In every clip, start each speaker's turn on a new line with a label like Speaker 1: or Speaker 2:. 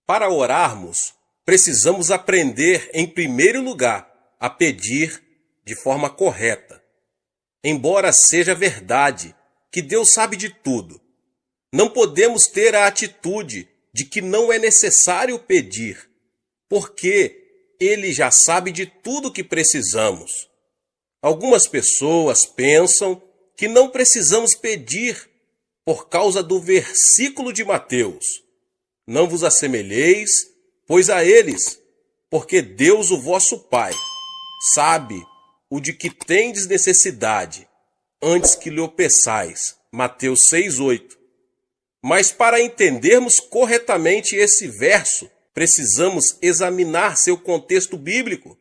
Speaker 1: Para orarmos, precisamos aprender, em primeiro lugar, a pedir de forma correta. Embora seja verdade que Deus sabe de tudo, não podemos ter a atitude de que não é necessário pedir, porque Ele já sabe de tudo que precisamos. Algumas pessoas pensam que não precisamos pedir por causa do versículo de Mateus. Não vos assemelheis, pois a eles, porque Deus, o vosso Pai, sabe o de que tendes necessidade, antes que lhe o peçais. Mateus 6:8. Mas para entendermos corretamente esse verso, precisamos examinar seu contexto bíblico.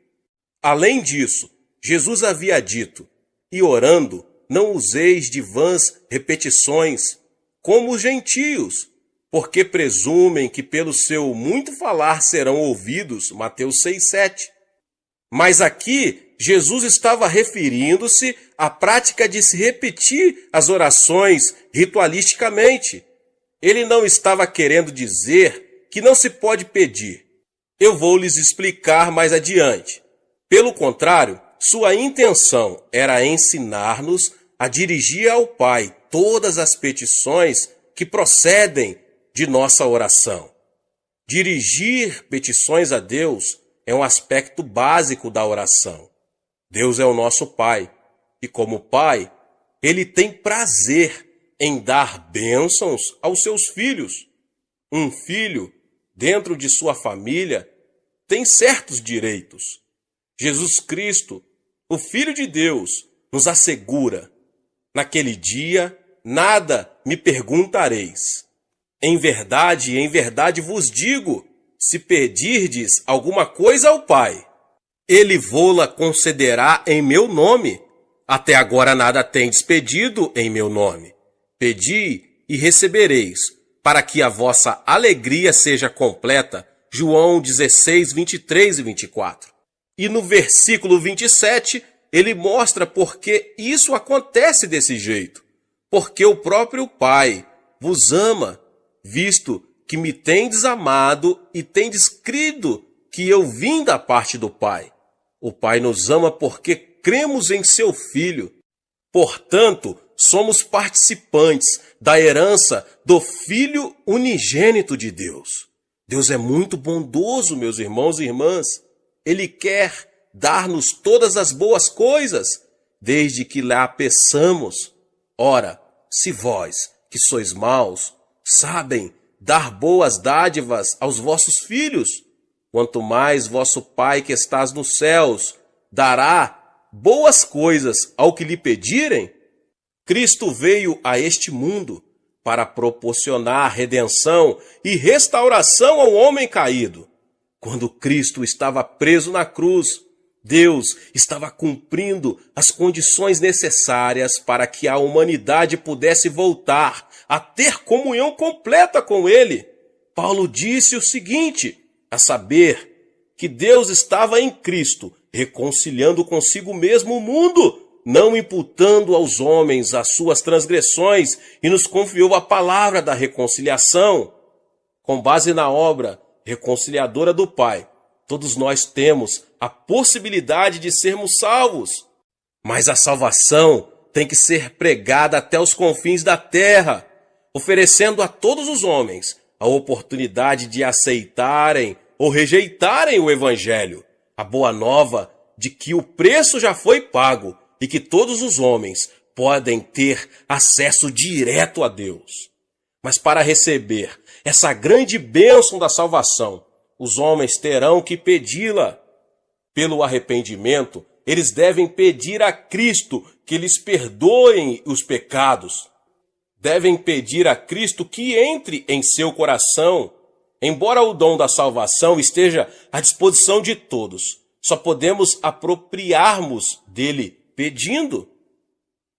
Speaker 1: Além disso, Jesus havia dito: e orando, não useis de vãs repetições, como os gentios, porque presumem que pelo seu muito falar serão ouvidos. Mateus 6:7. Mas aqui, Jesus estava referindo-se à prática de se repetir as orações ritualisticamente. Ele não estava querendo dizer que não se pode pedir. Eu vou lhes explicar mais adiante. Pelo contrário, sua intenção era ensinar-nos a dirigir ao Pai todas as petições que procedem de nossa oração. Dirigir petições a Deus é um aspecto básico da oração. Deus é o nosso Pai, e como Pai, Ele tem prazer em dar bênçãos aos seus filhos. Um filho, dentro de sua família, tem certos direitos. Jesus Cristo, o Filho de Deus, nos assegura: naquele dia, nada me perguntareis. Em verdade vos digo, se pedirdes alguma coisa ao Pai, Ele vô-la concederá em meu nome. Até agora nada tendes pedido em meu nome. Pedi e recebereis, para que a vossa alegria seja completa. João 16, 23 e 24. E no versículo 27, ele mostra por que isso acontece desse jeito. Porque o próprio Pai vos ama, visto que me tendes amado e tendes crido que eu vim da parte do Pai. O Pai nos ama porque cremos em seu Filho. Portanto, somos participantes da herança do Filho unigênito de Deus. Deus é muito bondoso, meus irmãos e irmãs. Ele quer dar-nos todas as boas coisas, desde que lá peçamos. Ora, se vós, que sois maus, sabem dar boas dádivas aos vossos filhos, quanto mais vosso Pai que estás nos céus dará boas coisas ao que lhe pedirem. Cristo veio a este mundo para proporcionar redenção e restauração ao homem caído. Quando Cristo estava preso na cruz, Deus estava cumprindo as condições necessárias para que a humanidade pudesse voltar a ter comunhão completa com Ele. Paulo disse o seguinte, a saber, que Deus estava em Cristo, reconciliando consigo mesmo o mundo, não imputando aos homens as suas transgressões, e nos confiou a palavra da reconciliação. Com base na obra reconciliadora do Pai, todos nós temos a possibilidade de sermos salvos. Mas a salvação tem que ser pregada até os confins da terra, oferecendo a todos os homens a oportunidade de aceitarem ou rejeitarem o Evangelho, a boa nova de que o preço já foi pago e que todos os homens podem ter acesso direto a Deus. Mas para receber essa grande bênção da salvação, os homens terão que pedi-la. Pelo arrependimento, eles devem pedir a Cristo que lhes perdoem os pecados. Devem pedir a Cristo que entre em seu coração. Embora o dom da salvação esteja à disposição de todos, só podemos apropriarmos dele pedindo.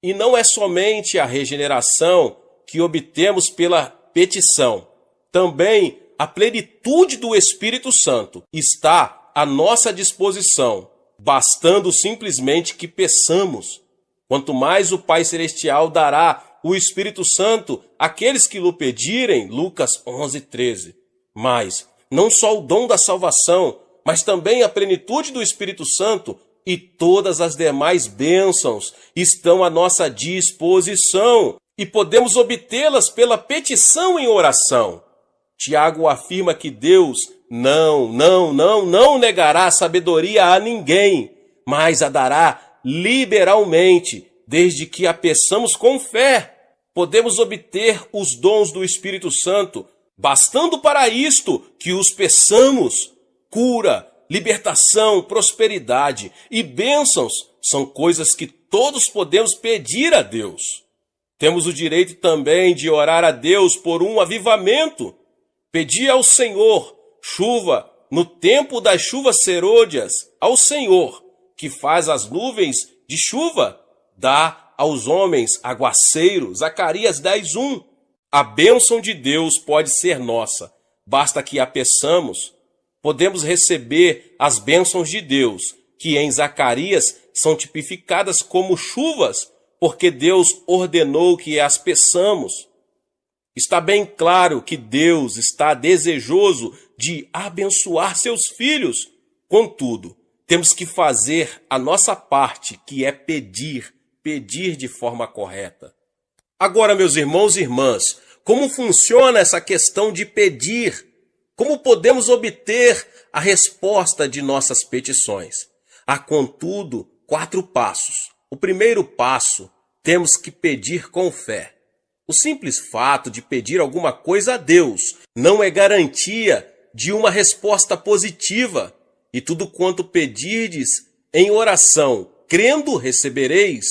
Speaker 1: E não é somente a regeneração que obtemos pela petição. Também a plenitude do Espírito Santo está à nossa disposição, bastando simplesmente que peçamos. Quanto mais o Pai Celestial dará o Espírito Santo àqueles que lhe pedirem, Lucas 11:13. Mas não só o dom da salvação, mas também a plenitude do Espírito Santo e todas as demais bênçãos estão à nossa disposição e podemos obtê-las pela petição em oração. Tiago afirma que Deus não negará a sabedoria a ninguém, mas a dará liberalmente, desde que a peçamos com fé. Podemos obter os dons do Espírito Santo, bastando para isto que os peçamos. Cura, libertação, prosperidade e bênçãos são coisas que todos podemos pedir a Deus. Temos o direito também de orar a Deus por um avivamento. Pedir ao Senhor chuva no tempo das chuvas serôdias, ao Senhor, que faz as nuvens de chuva, dá aos homens aguaceiro. Zacarias 10:1. A bênção de Deus pode ser nossa, basta que a peçamos. Podemos receber as bênçãos de Deus, que em Zacarias são tipificadas como chuvas, porque Deus ordenou que as peçamos. Está bem claro que Deus está desejoso de abençoar seus filhos. Contudo, temos que fazer a nossa parte, que é pedir de forma correta. Agora, meus irmãos e irmãs, como funciona essa questão de pedir? Como podemos obter a resposta de nossas petições? Há, contudo, 4 passos. O primeiro passo, temos que pedir com fé. O simples fato de pedir alguma coisa a Deus não é garantia de uma resposta positiva. E tudo quanto pedirdes em oração, crendo, recebereis.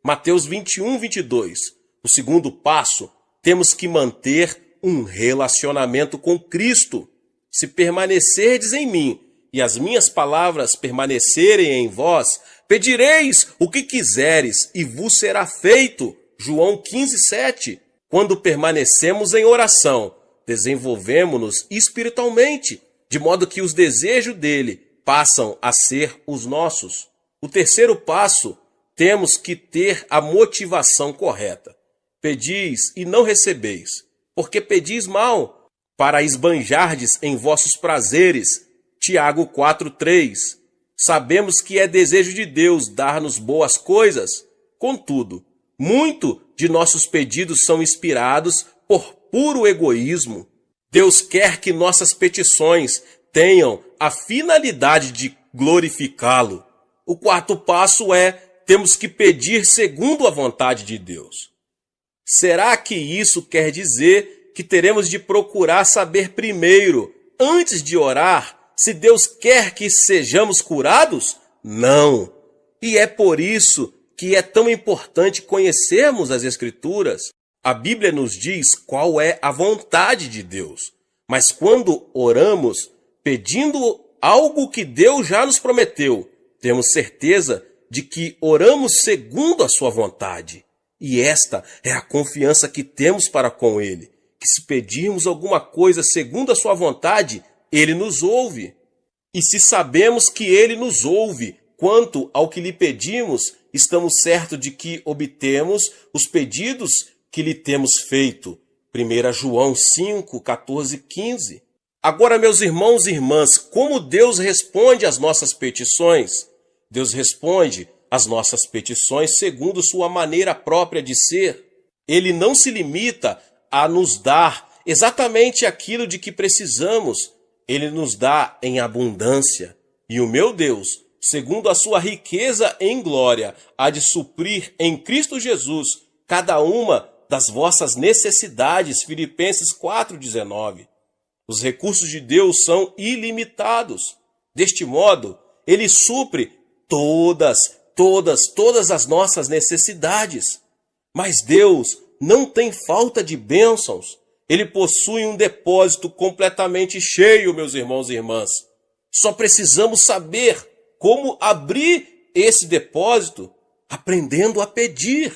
Speaker 1: Mateus 21:22. O segundo passo, temos que manter um relacionamento com Cristo. Se permanecerdes em mim e as minhas palavras permanecerem em vós, pedireis o que quiseres e vos será feito. João 15:7. Quando permanecemos em oração, desenvolvemos-nos espiritualmente, de modo que os desejos dele passam a ser os nossos. O terceiro passo, temos que ter a motivação correta. Pedis e não recebeis, porque pedis mal, para esbanjardes em vossos prazeres. Tiago 4:3. Sabemos que é desejo de Deus dar-nos boas coisas. Contudo, muito de nossos pedidos são inspirados por puro egoísmo. Deus quer que nossas petições tenham a finalidade de glorificá-lo. O quarto passo é, temos que pedir segundo a vontade de Deus. Será que isso quer dizer que teremos de procurar saber primeiro, antes de orar, se Deus quer que sejamos curados? Não. E é por isso que é tão importante conhecermos as Escrituras. A Bíblia nos diz qual é a vontade de Deus. Mas quando oramos, pedindo algo que Deus já nos prometeu, temos certeza de que oramos segundo a sua vontade. E esta é a confiança que temos para com Ele, que se pedirmos alguma coisa segundo a sua vontade, Ele nos ouve. E se sabemos que Ele nos ouve quanto ao que lhe pedimos, estamos certos de que obtemos os pedidos que lhe temos feito. 1 João 5, 14, 15. Agora, meus irmãos e irmãs, como Deus responde às nossas petições? Deus responde às nossas petições segundo sua maneira própria de ser. Ele não se limita a nos dar exatamente aquilo de que precisamos. Ele nos dá em abundância. E o meu Deus, segundo a sua riqueza em glória, há de suprir em Cristo Jesus cada uma das vossas necessidades. Filipenses 4,19. Os recursos de Deus são ilimitados. Deste modo, Ele supre todas as nossas necessidades. Mas Deus não tem falta de bênçãos. Ele possui um depósito completamente cheio, meus irmãos e irmãs. Só precisamos saber como abrir esse depósito, aprendendo a pedir.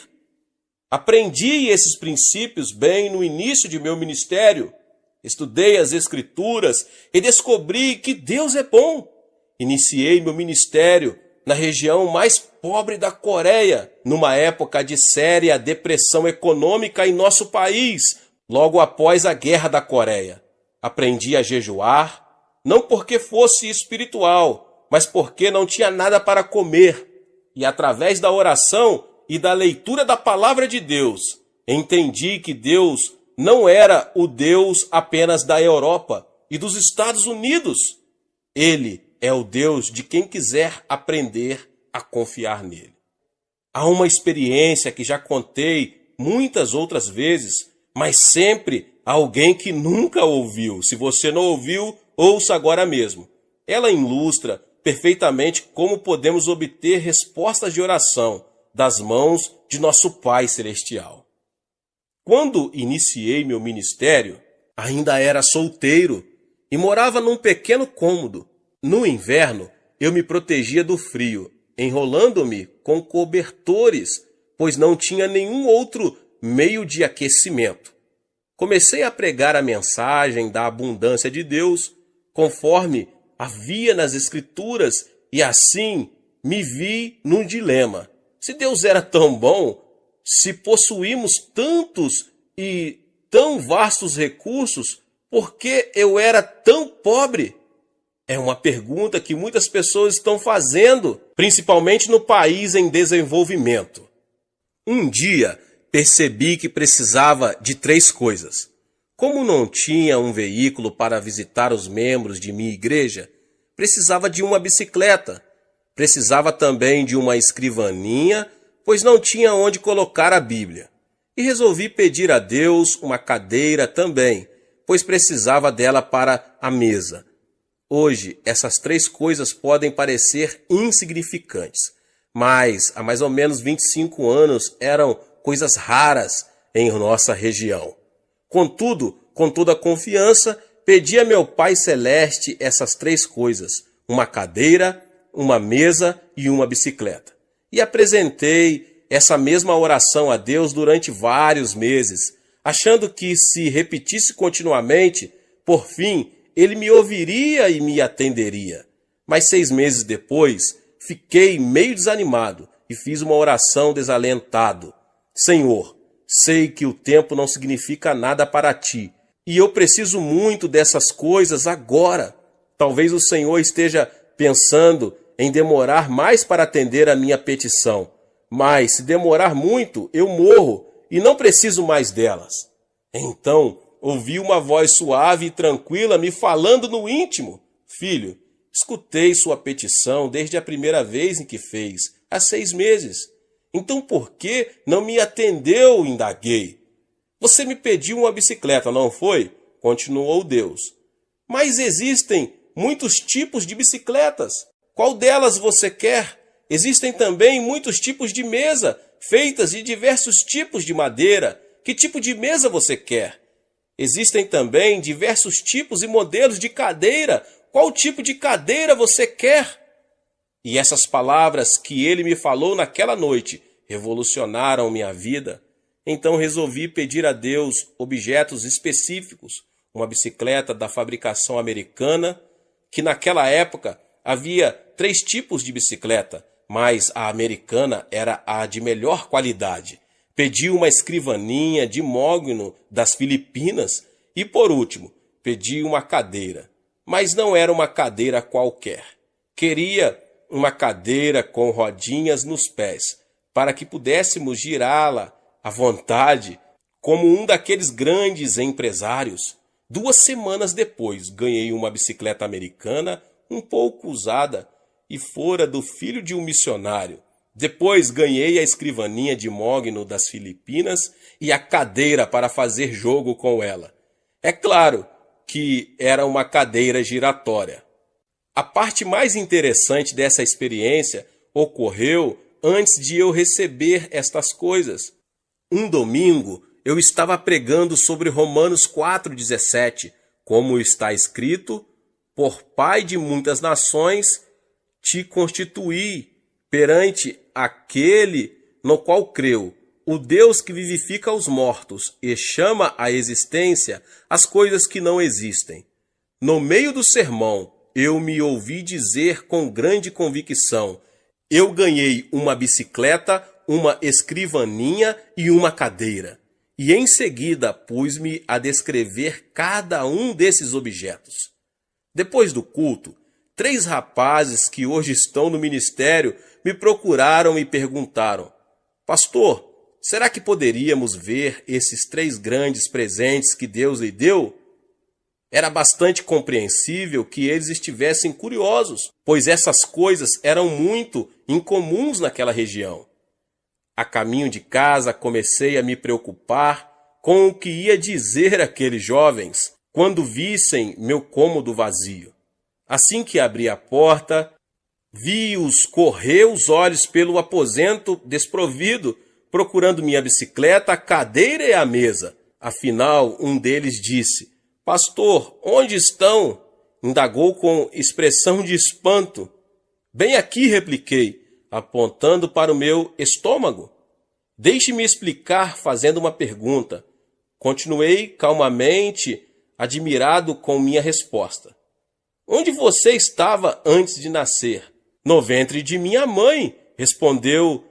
Speaker 1: Aprendi esses princípios bem no início de meu ministério. Estudei as Escrituras e descobri que Deus é bom. Iniciei meu ministério na região mais pobre da Coreia, numa época de séria depressão econômica em nosso país, logo após a Guerra da Coreia. Aprendi a jejuar, não porque fosse espiritual, mas porque não tinha nada para comer. E através da oração e da leitura da palavra de Deus, entendi que Deus não era o Deus apenas da Europa e dos Estados Unidos. Ele é o Deus de quem quiser aprender a confiar nele. Há uma experiência que já contei muitas outras vezes, mas sempre alguém que nunca ouviu. Se você não ouviu, ouça agora mesmo. Ela ilustra perfeitamente como podemos obter respostas de oração das mãos de nosso Pai Celestial. Quando iniciei meu ministério, ainda era solteiro e morava num pequeno cômodo. No inverno, eu me protegia do frio, enrolando-me com cobertores, pois não tinha nenhum outro meio de aquecimento. Comecei a pregar a mensagem da abundância de Deus, conforme havia nas Escrituras, e assim me vi num dilema. Se Deus era tão bom, se possuímos tantos e tão vastos recursos, por que eu era tão pobre? É uma pergunta que muitas pessoas estão fazendo, principalmente no país em desenvolvimento. Um dia, percebi que precisava de 3 coisas. Como não tinha um veículo para visitar os membros de minha igreja, precisava de uma bicicleta. Precisava também de uma escrivaninha, pois não tinha onde colocar a Bíblia. E resolvi pedir a Deus uma cadeira também, pois precisava dela para a mesa. Hoje, essas 3 coisas podem parecer insignificantes, mas há mais ou menos 25 anos eram coisas raras em nossa região. Contudo, com toda a confiança, pedi a meu Pai Celeste essas 3 coisas, uma cadeira, uma mesa e uma bicicleta. E apresentei essa mesma oração a Deus durante vários meses, achando que se repetisse continuamente, por fim, Ele me ouviria e me atenderia. Mas 6 meses depois, fiquei meio desanimado e fiz uma oração desalentado. Senhor, sei que o tempo não significa nada para ti, e eu preciso muito dessas coisas agora. Talvez o Senhor esteja pensando em demorar mais para atender a minha petição, mas se demorar muito, eu morro e não preciso mais delas. Então, ouvi uma voz suave e tranquila me falando no íntimo. Filho, escutei sua petição desde a primeira vez em que fez, há 6 meses. Então por que não me atendeu? Indaguei. Você me pediu uma bicicleta, não foi? Continuou Deus. Mas existem muitos tipos de bicicletas. Qual delas você quer? Existem também muitos tipos de mesa, feitas de diversos tipos de madeira. Que tipo de mesa você quer? Existem também diversos tipos e modelos de cadeira. Qual tipo de cadeira você quer? E essas palavras que ele me falou naquela noite revolucionaram minha vida. Então resolvi pedir a Deus objetos específicos, uma bicicleta da fabricação americana, que naquela época havia 3 tipos de bicicleta, mas a americana era a de melhor qualidade. Pedi uma escrivaninha de mogno das Filipinas e, por último, pedi uma cadeira. Mas não era uma cadeira qualquer. Queria uma cadeira com rodinhas nos pés, para que pudéssemos girá-la à vontade, como um daqueles grandes empresários. 2 semanas depois, ganhei uma bicicleta americana, um pouco usada, e fora do filho de um missionário. Depois ganhei a escrivaninha de mogno das Filipinas e a cadeira para fazer jogo com ela. É claro que era uma cadeira giratória. A parte mais interessante dessa experiência ocorreu antes de eu receber estas coisas. Um domingo eu estava pregando sobre Romanos 4,17, como está escrito: por pai de muitas nações te constituí perante aquele no qual creu, o Deus que vivifica os mortos e chama à existência as coisas que não existem. No meio do sermão, eu me ouvi dizer com grande convicção: eu ganhei uma bicicleta, uma escrivaninha e uma cadeira. E em seguida pus-me a descrever cada um desses objetos. Depois do culto, 3 rapazes que hoje estão no ministério me procuraram e perguntaram: Pastor, será que poderíamos ver esses 3 grandes presentes que Deus lhe deu? Era bastante compreensível que eles estivessem curiosos, pois essas coisas eram muito incomuns naquela região. A caminho de casa comecei a me preocupar com o que ia dizer aqueles jovens quando vissem meu cômodo vazio. Assim que abri a porta, vi-os correr os olhos pelo aposento desprovido, procurando minha bicicleta, a cadeira e a mesa. Afinal, um deles disse: Pastor, onde estão? Indagou com expressão de espanto. Bem aqui, repliquei, apontando para o meu estômago. Deixe-me explicar fazendo uma pergunta. Continuei calmamente, admirado com minha resposta. Onde você estava antes de nascer? No ventre de minha mãe, respondeu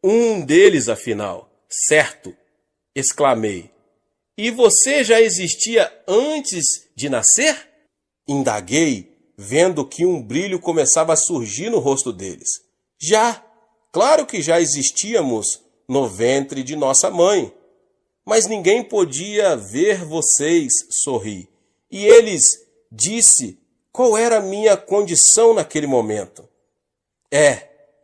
Speaker 1: um deles afinal. Certo, exclamei. E você já existia antes de nascer? Indaguei, vendo que um brilho começava a surgir no rosto deles. Já, claro que já existíamos no ventre de nossa mãe. Mas ninguém podia ver vocês, sorri. E eles disse qual era a minha condição naquele momento.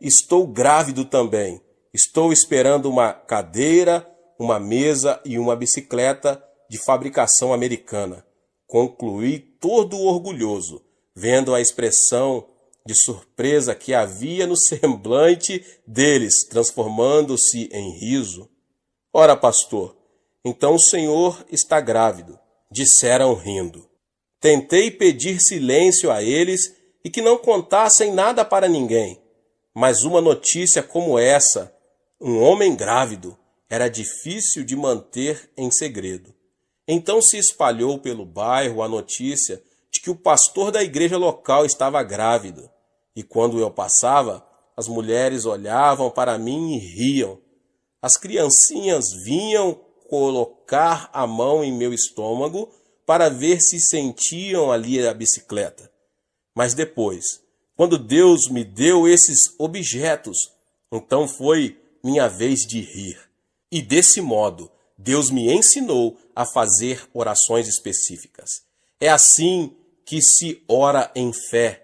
Speaker 1: Estou grávido também. Estou esperando uma cadeira, uma mesa e uma bicicleta de fabricação americana. Concluí todo orgulhoso, vendo a expressão de surpresa que havia no semblante deles, transformando-se em riso. Ora, pastor, então o senhor está grávido, disseram rindo. Tentei pedir silêncio a eles e que não contassem nada para ninguém, mas uma notícia como essa, um homem grávido, era difícil de manter em segredo. Então se espalhou pelo bairro a notícia de que o pastor da igreja local estava grávido. E quando eu passava, as mulheres olhavam para mim e riam. As criancinhas vinham colocar a mão em meu estômago para ver se sentiam ali a bicicleta. Mas depois, quando Deus me deu esses objetos, então foi minha vez de rir. E desse modo, Deus me ensinou a fazer orações específicas. É assim que se ora em fé.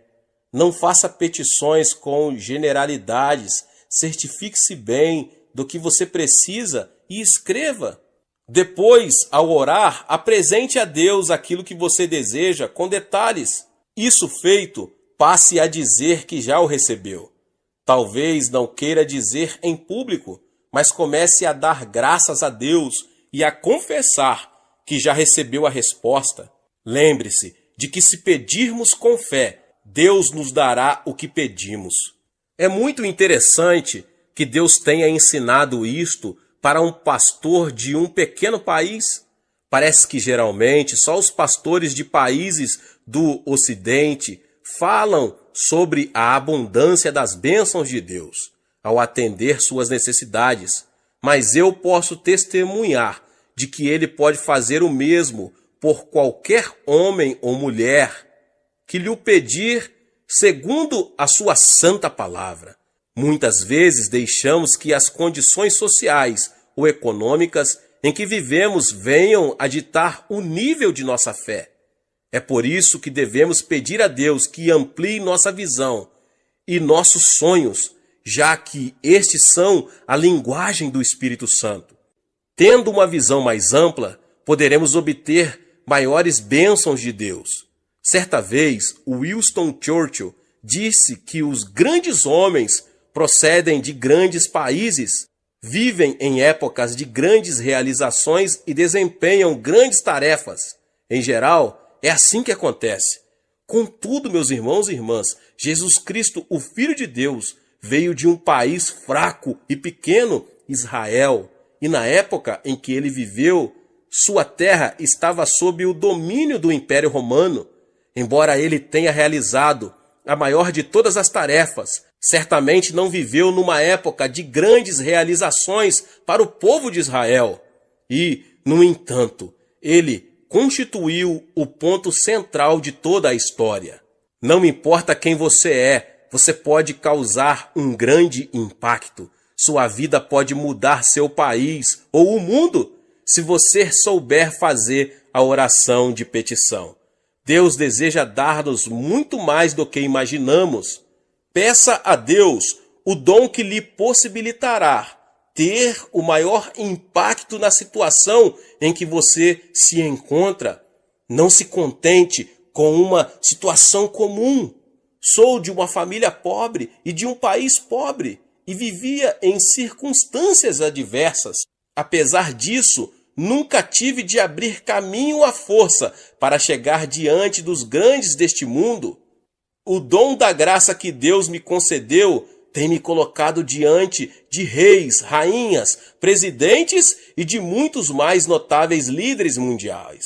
Speaker 1: Não faça petições com generalidades. Certifique-se bem do que você precisa e escreva. Depois, ao orar, apresente a Deus aquilo que você deseja com detalhes. Isso feito, passe a dizer que já o recebeu. Talvez não queira dizer em público, mas comece a dar graças a Deus e a confessar que já recebeu a resposta. Lembre-se de que se pedirmos com fé, Deus nos dará o que pedimos. É muito interessante que Deus tenha ensinado isto para um pastor de um pequeno país. Parece que geralmente só os pastores de países do Ocidente falam sobre a abundância das bênçãos de Deus ao atender suas necessidades, mas eu posso testemunhar de que Ele pode fazer o mesmo por qualquer homem ou mulher que lhe o pedir segundo a sua santa palavra. Muitas vezes deixamos que as condições sociais ou econômicas em que vivemos venham a ditar o nível de nossa fé. É por isso que devemos pedir a Deus que amplie nossa visão e nossos sonhos, já que estes são a linguagem do Espírito Santo. Tendo uma visão mais ampla, poderemos obter maiores bênçãos de Deus. Certa vez, Winston Churchill disse que os grandes homens procedem de grandes países, vivem em épocas de grandes realizações e desempenham grandes tarefas. Em geral, é assim que acontece. Contudo, meus irmãos e irmãs, Jesus Cristo, o Filho de Deus, veio de um país fraco e pequeno, Israel, e na época em que ele viveu, sua terra estava sob o domínio do Império Romano. Embora ele tenha realizado a maior de todas as tarefas, certamente não viveu numa época de grandes realizações para o povo de Israel. E, no entanto, ele constituiu o ponto central de toda a história. Não importa quem você pode causar um grande impacto. Sua vida pode mudar seu país ou o mundo se você souber fazer a oração de petição. Deus deseja dar-nos muito mais do que imaginamos. Peça a Deus o dom que lhe possibilitará ter o maior impacto na situação em que você se encontra. Não se contente com uma situação comum. Sou de uma família pobre e de um país pobre e vivia em circunstâncias adversas. Apesar disso, nunca tive de abrir caminho à força para chegar diante dos grandes deste mundo. O dom da graça que Deus me concedeu tem me colocado diante de reis, rainhas, presidentes e de muitos mais notáveis líderes mundiais.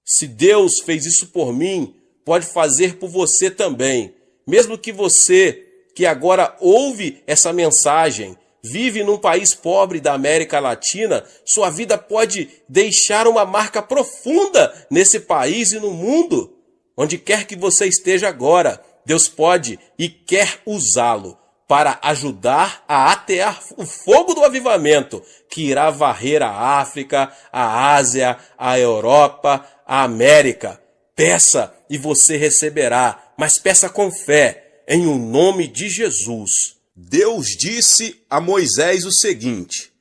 Speaker 1: Se Deus fez isso por mim, pode fazer por você também. Mesmo que você, que agora ouve essa mensagem, vive num país pobre da América Latina, sua vida pode deixar uma marca profunda nesse país e no mundo. Onde quer que você esteja agora, Deus pode e quer usá-lo para ajudar a atear o fogo do avivamento que irá varrer a África, a Ásia, a Europa, a América. Peça e você receberá, mas peça com fé, em o nome de Jesus.
Speaker 2: Deus disse a Moisés o seguinte: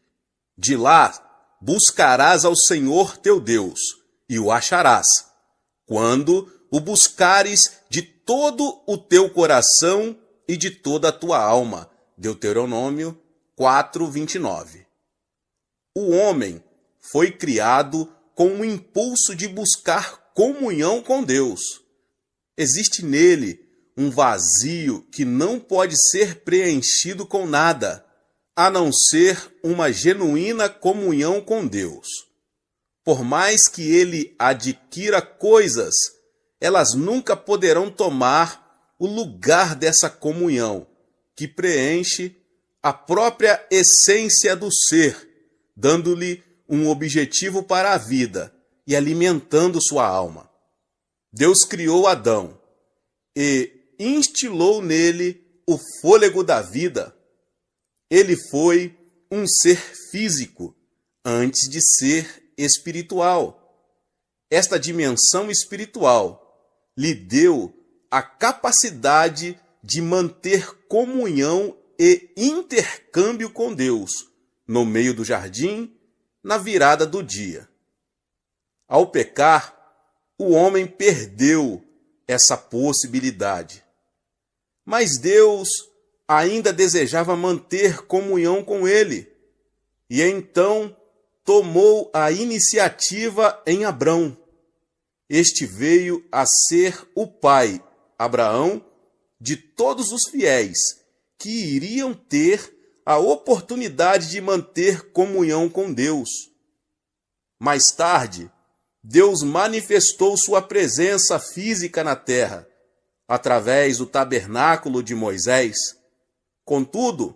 Speaker 2: de lá buscarás ao Senhor teu Deus, e o acharás, quando o buscares de todo o teu coração e de toda a tua alma. Deuteronômio 4:29. O homem foi criado com o impulso de buscar comunhão com Deus. Existe nele um vazio que não pode ser preenchido com nada, a não ser uma genuína comunhão com Deus. Por mais que ele adquira coisas, elas nunca poderão tomar o lugar dessa comunhão, que preenche a própria essência do ser, dando-lhe um objetivo para a vida e alimentando sua alma. Deus criou Adão e instilou nele o fôlego da vida. Ele foi um ser físico antes de ser espiritual. Esta dimensão espiritual lhe deu a capacidade de manter comunhão e intercâmbio com Deus no meio do jardim, na virada do dia. Ao pecar, o homem perdeu essa possibilidade. Mas Deus ainda desejava manter comunhão com ele, e então tomou a iniciativa em Abrão. Este veio a ser o pai, Abraão, de todos os fiéis que iriam ter a oportunidade de manter comunhão com Deus. Mais tarde, Deus manifestou sua presença física na terra, através do tabernáculo de Moisés. Contudo,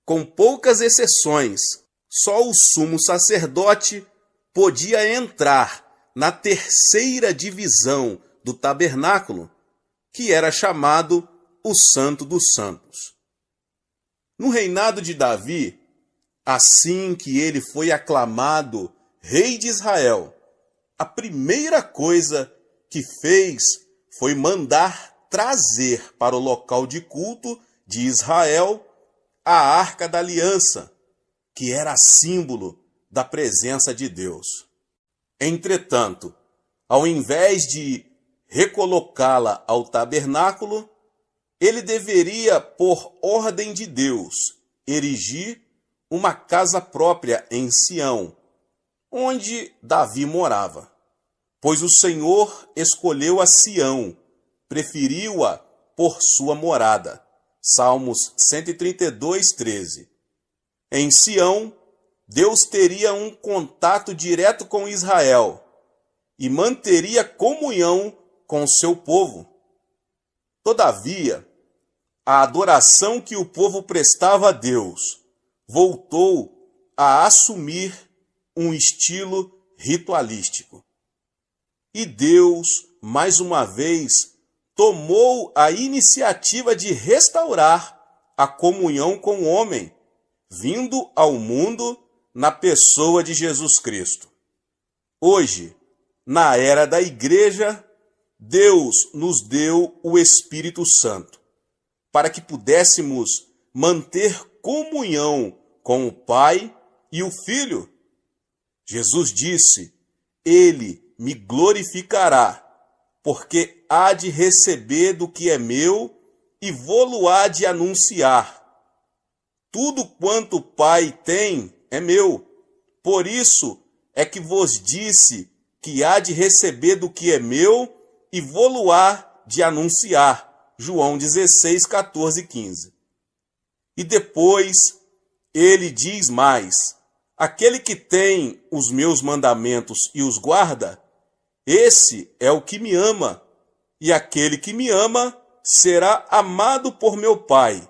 Speaker 2: com poucas exceções, só o sumo sacerdote podia entrar na terceira divisão do tabernáculo, que era chamado o Santo dos Santos. No reinado de Davi, assim que ele foi aclamado rei de Israel, a primeira coisa que fez foi mandar trazer para o local de culto de Israel a Arca da Aliança, que era símbolo da presença de Deus. Entretanto, ao invés de recolocá-la ao tabernáculo, ele deveria, por ordem de Deus, erigir uma casa própria em Sião, onde Davi morava. Pois o Senhor escolheu a Sião, preferiu-a por sua morada. Salmos 132:13. Em Sião, Deus teria um contato direto com Israel e manteria comunhão com seu povo. Todavia, a adoração que o povo prestava a Deus voltou a assumir um estilo ritualístico. E Deus, mais uma vez, tomou a iniciativa de restaurar a comunhão com o homem, vindo ao mundo na pessoa de Jesus Cristo. Hoje, na era da igreja, Deus nos deu o Espírito Santo, para que pudéssemos manter comunhão com o Pai e o Filho. Jesus disse: Ele me glorificará, porque há de receber do que é meu e vô-lo-á de anunciar. Tudo quanto o Pai tem é meu, por isso é que vos disse que há de receber do que é meu e vô-lo-á de anunciar. João 16, 14 e 15. E depois ele diz mais: aquele que tem os meus mandamentos e os guarda, esse é o que me ama, e aquele que me ama será amado por meu Pai,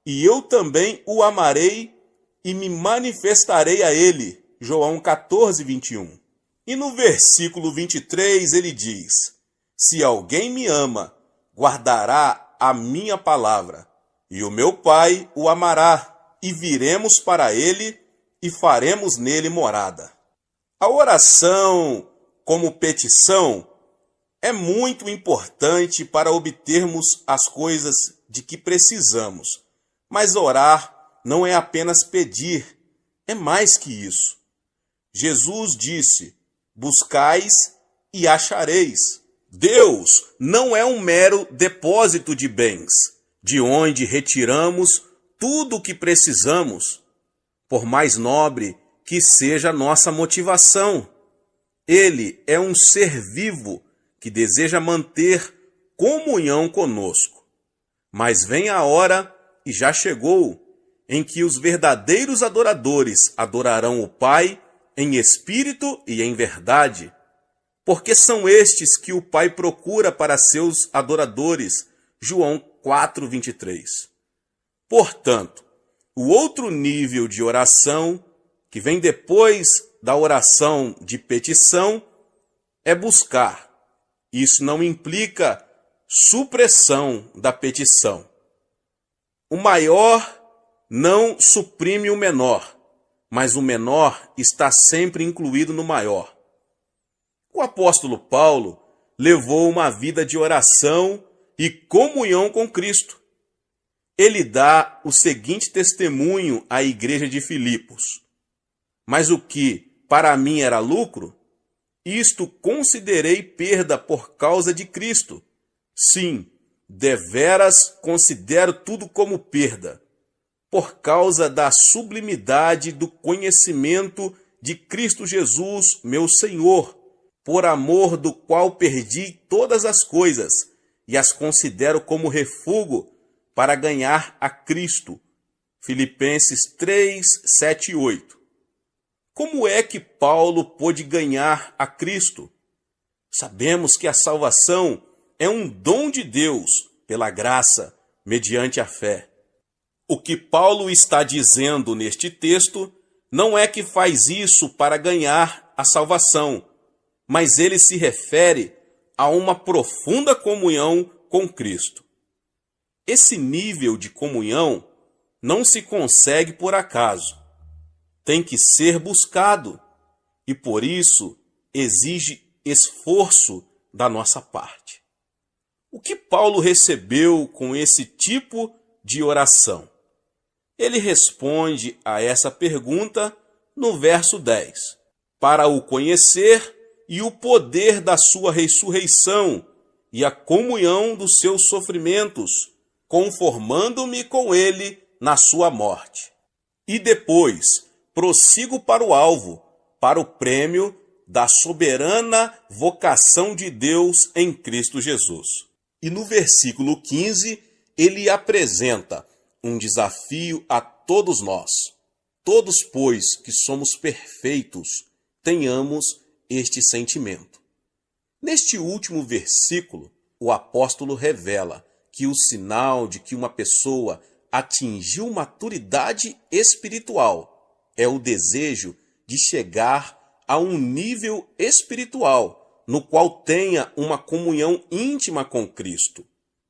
Speaker 2: e eu também o amarei e me manifestarei a ele. João 14, 21. E no versículo 23 ele diz: se alguém me ama, guardará a minha palavra, e o meu Pai o amará, e viremos para ele e faremos nele morada. A oração como petição é muito importante para obtermos as coisas de que precisamos. Mas orar não é apenas pedir, é mais que isso. Jesus disse: buscais e achareis. Deus não é um mero depósito de bens, de onde retiramos tudo o que precisamos, por mais nobre que seja a nossa motivação. Ele é um ser vivo que deseja manter comunhão conosco. Mas vem a hora, e já chegou, em que os verdadeiros adoradores adorarão o Pai em espírito e em verdade, porque são estes que o Pai procura para seus adoradores. João 4, 23. Portanto, o outro nível de oração, que vem depois da oração de petição, é buscar. Isso não implica supressão da petição. O maior não suprime o menor, mas o menor está sempre incluído no maior. O apóstolo Paulo levou uma vida de oração e comunhão com Cristo. Ele dá o seguinte testemunho à igreja de Filipos: mas o que para mim era lucro, isto considerei perda por causa de Cristo. Sim, deveras considero tudo como perda, por causa da sublimidade do conhecimento de Cristo Jesus, meu Senhor, por amor do qual perdi todas as coisas e as considero como refúgio para ganhar a Cristo. Filipenses 3, 7 e 8. Como é que Paulo pôde ganhar a Cristo? Sabemos que a salvação é um dom de Deus, pela graça, mediante a fé. O que Paulo está dizendo neste texto não é que faz isso para ganhar a salvação, mas ele se refere a uma profunda comunhão com Cristo. Esse nível de comunhão não se consegue por acaso. Tem que ser buscado e, por isso, exige esforço da nossa parte. O que Paulo recebeu com esse tipo de oração? Ele responde a essa pergunta no verso 10. Para o conhecer e o poder da sua ressurreição e a comunhão dos seus sofrimentos, conformando-me com ele na sua morte. E depois prossigo para o alvo, para o prêmio da soberana vocação de Deus em Cristo Jesus. E no versículo 15, ele apresenta um desafio a todos nós. Todos, pois, que somos perfeitos, tenhamos este sentimento. Neste último versículo, o apóstolo revela que o sinal de que uma pessoa atingiu maturidade espiritual é o desejo de chegar a um nível espiritual no qual tenha uma comunhão íntima com Cristo.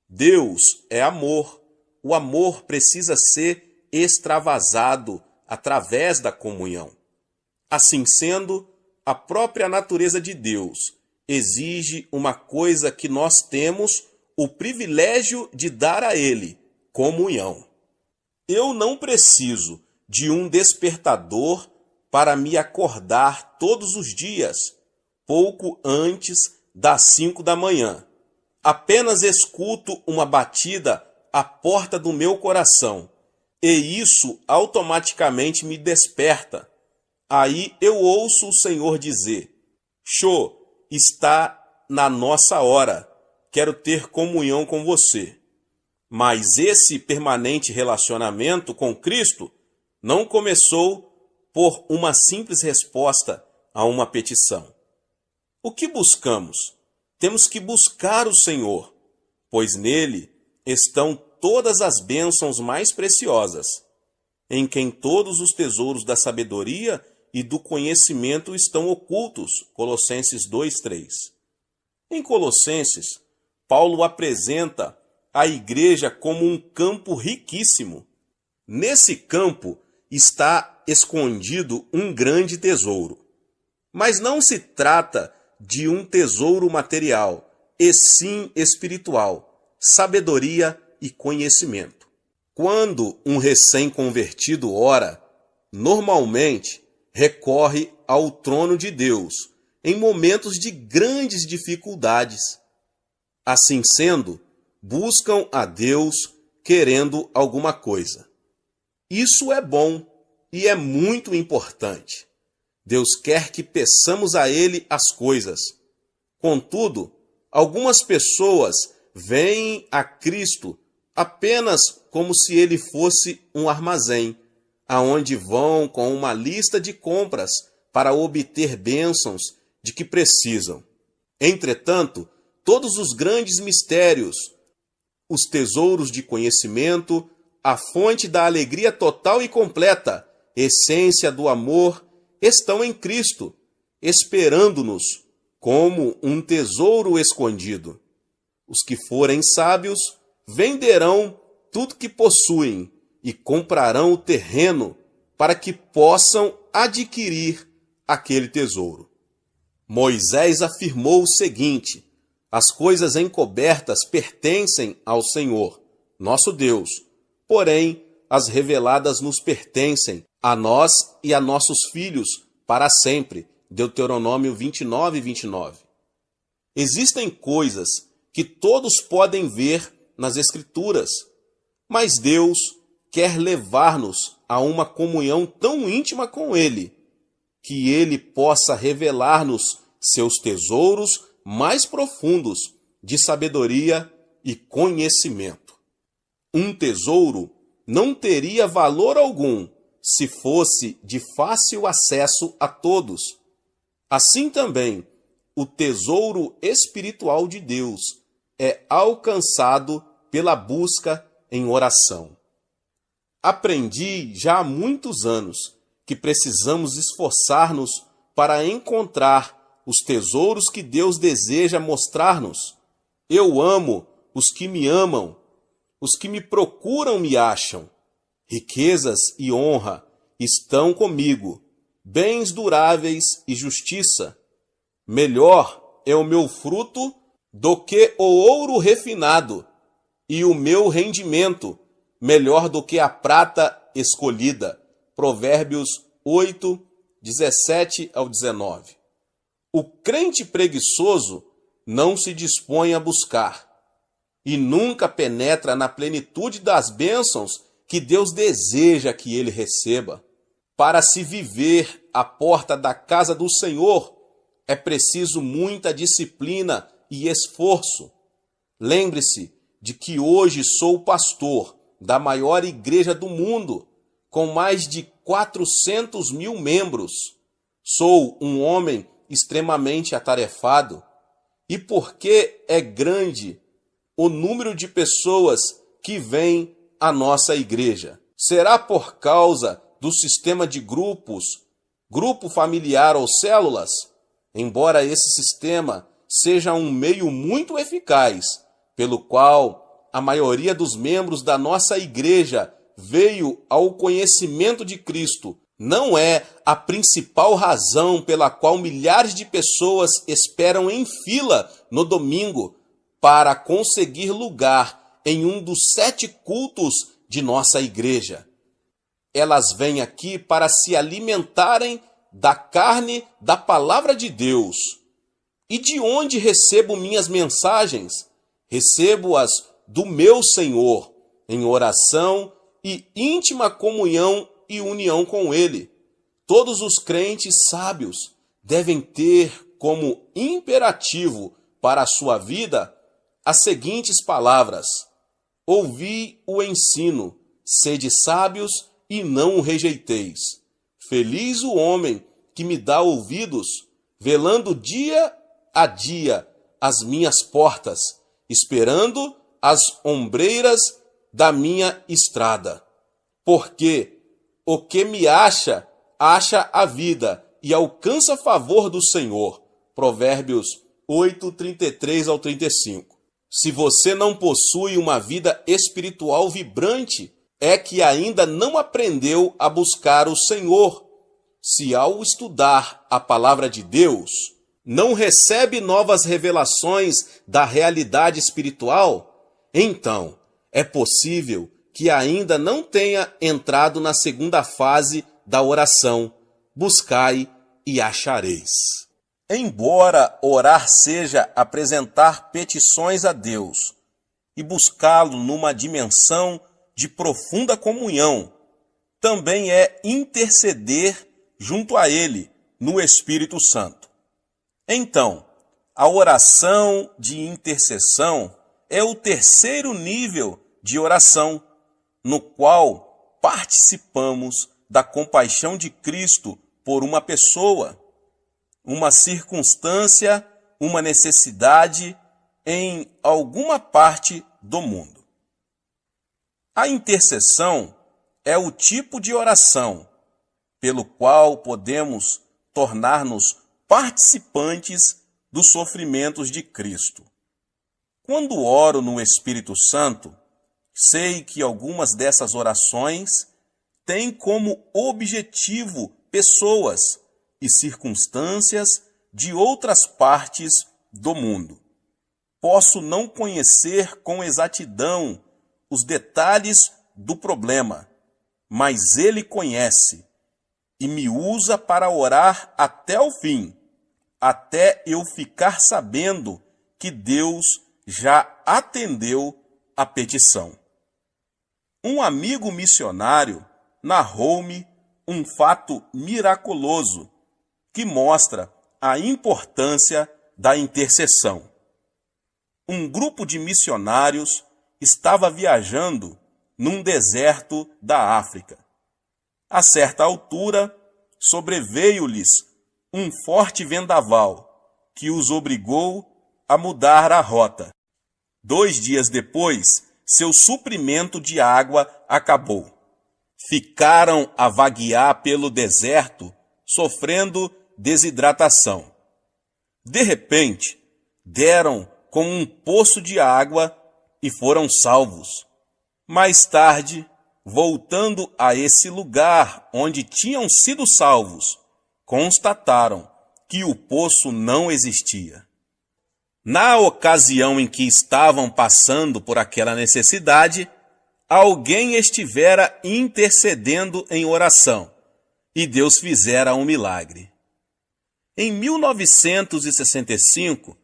Speaker 2: Deus é amor. O amor precisa ser extravasado através da comunhão. Assim sendo, a própria natureza de Deus exige uma coisa que nós temos o privilégio de dar a Ele: comunhão. Eu não preciso de um despertador para me acordar todos os dias, pouco antes das 5 da manhã. Apenas escuto uma batida à porta do meu coração, e isso automaticamente me desperta. Aí eu ouço o Senhor dizer: Xô, está na nossa hora, quero ter comunhão com você. Mas esse permanente relacionamento com Cristo não começou por uma simples resposta a uma petição. O que buscamos? Temos que buscar o Senhor, pois nele estão todas as bênçãos mais preciosas, em quem todos os tesouros da sabedoria e do conhecimento estão ocultos. Colossenses 2:3. Em Colossenses, Paulo apresenta a igreja como um campo riquíssimo. Nesse campo está escondido um grande tesouro. Mas não se trata de um tesouro material, e sim espiritual, sabedoria e conhecimento. Quando um recém-convertido ora, normalmente recorre ao trono de Deus em momentos de grandes dificuldades. Assim sendo, buscam a Deus querendo alguma coisa. Isso é bom e é muito importante. Deus quer que peçamos a Ele as coisas. Contudo, algumas pessoas veem a Cristo apenas como se Ele fosse um armazém, aonde vão com uma lista de compras para obter bênçãos de que precisam. Entretanto, todos os grandes mistérios, os tesouros de conhecimento, a fonte da alegria total e completa, essência do amor, estão em Cristo, esperando-nos como um tesouro escondido. Os que forem sábios venderão tudo que possuem e comprarão o terreno para que possam adquirir aquele tesouro. Moisés afirmou o seguinte: as coisas encobertas pertencem ao Senhor, nosso Deus, porém as reveladas nos pertencem a nós e a nossos filhos para sempre. Deuteronômio 29:29. Existem coisas que todos podem ver nas Escrituras, mas Deus quer levar-nos a uma comunhão tão íntima com Ele, que Ele possa revelar-nos seus tesouros mais profundos de sabedoria e conhecimento. Um tesouro não teria valor algum se fosse de fácil acesso a todos. Assim também, o tesouro espiritual de Deus é alcançado pela busca em oração. Aprendi já há muitos anos que precisamos esforçar-nos para encontrar os tesouros que Deus deseja mostrar-nos. Eu amo os que me amam, os que me procuram me acham. Riquezas e honra estão comigo, bens duráveis e justiça. Melhor é o meu fruto do que o ouro refinado, e o meu rendimento melhor do que a prata escolhida. Provérbios 8, 17 ao 19. O crente preguiçoso não se dispõe a buscar e nunca penetra na plenitude das bênçãos que Deus deseja que ele receba. Para se viver à porta da casa do Senhor, é preciso muita disciplina e esforço. Lembre-se de que hoje sou pastor da maior igreja do mundo, com mais de 400 mil membros. Sou um homem extremamente atarefado. E porque é grande o número de pessoas que vêm à nossa igreja? Será por causa do sistema de grupos, grupo familiar ou células? Embora esse sistema seja um meio muito eficaz, pelo qual a maioria dos membros da nossa igreja veio ao conhecimento de Cristo, não é a principal razão pela qual milhares de pessoas esperam em fila no domingo para conseguir lugar em um dos 7 cultos de nossa igreja. Elas vêm aqui para se alimentarem da carne da palavra de Deus. E de onde recebo minhas mensagens? Recebo-as do meu Senhor, em oração e íntima comunhão e união com Ele. Todos os crentes sábios devem ter como imperativo para a sua vida as seguintes palavras: ouvi o ensino, sede sábios e não o rejeiteis. Feliz o homem que me dá ouvidos, velando dia a dia as minhas portas, esperando as ombreiras da minha estrada. Porque o que me acha, acha a vida e alcança favor do Senhor. Provérbios 8, 33 ao 35. Se você não possui uma vida espiritual vibrante, é que ainda não aprendeu a buscar o Senhor. Se ao estudar a palavra de Deus, não recebe novas revelações da realidade espiritual, então é possível que ainda não tenha entrado na segunda fase da oração: buscai e achareis. Embora orar seja apresentar petições a Deus e buscá-lo numa dimensão de profunda comunhão, também é interceder junto a Ele no Espírito Santo. Então, a oração de intercessão é o terceiro nível de oração, no qual participamos da compaixão de Cristo por uma pessoa, uma circunstância, uma necessidade em alguma parte do mundo. A intercessão é o tipo de oração pelo qual podemos tornar-nos participantes dos sofrimentos de Cristo. Quando oro no Espírito Santo, sei que algumas dessas orações têm como objetivo pessoas e circunstâncias de outras partes do mundo. Posso não conhecer com exatidão os detalhes do problema, mas Ele conhece e me usa para orar até o fim, até eu ficar sabendo que Deus já atendeu a petição. Um amigo missionário narrou-me um fato miraculoso que mostra a importância da intercessão. Um grupo de missionários estava viajando num deserto da África. A certa altura, sobreveio-lhes um forte vendaval que os obrigou a mudar a rota. 2 dias depois, seu suprimento de água acabou. Ficaram a vaguear pelo deserto, sofrendo desidratação. De repente, deram com um poço de água e foram salvos. Mais tarde, voltando a esse lugar onde tinham sido salvos, constataram que o poço não existia. Na ocasião em que estavam passando por aquela necessidade, alguém estivera intercedendo em oração e Deus fizera um milagre. Em 1965,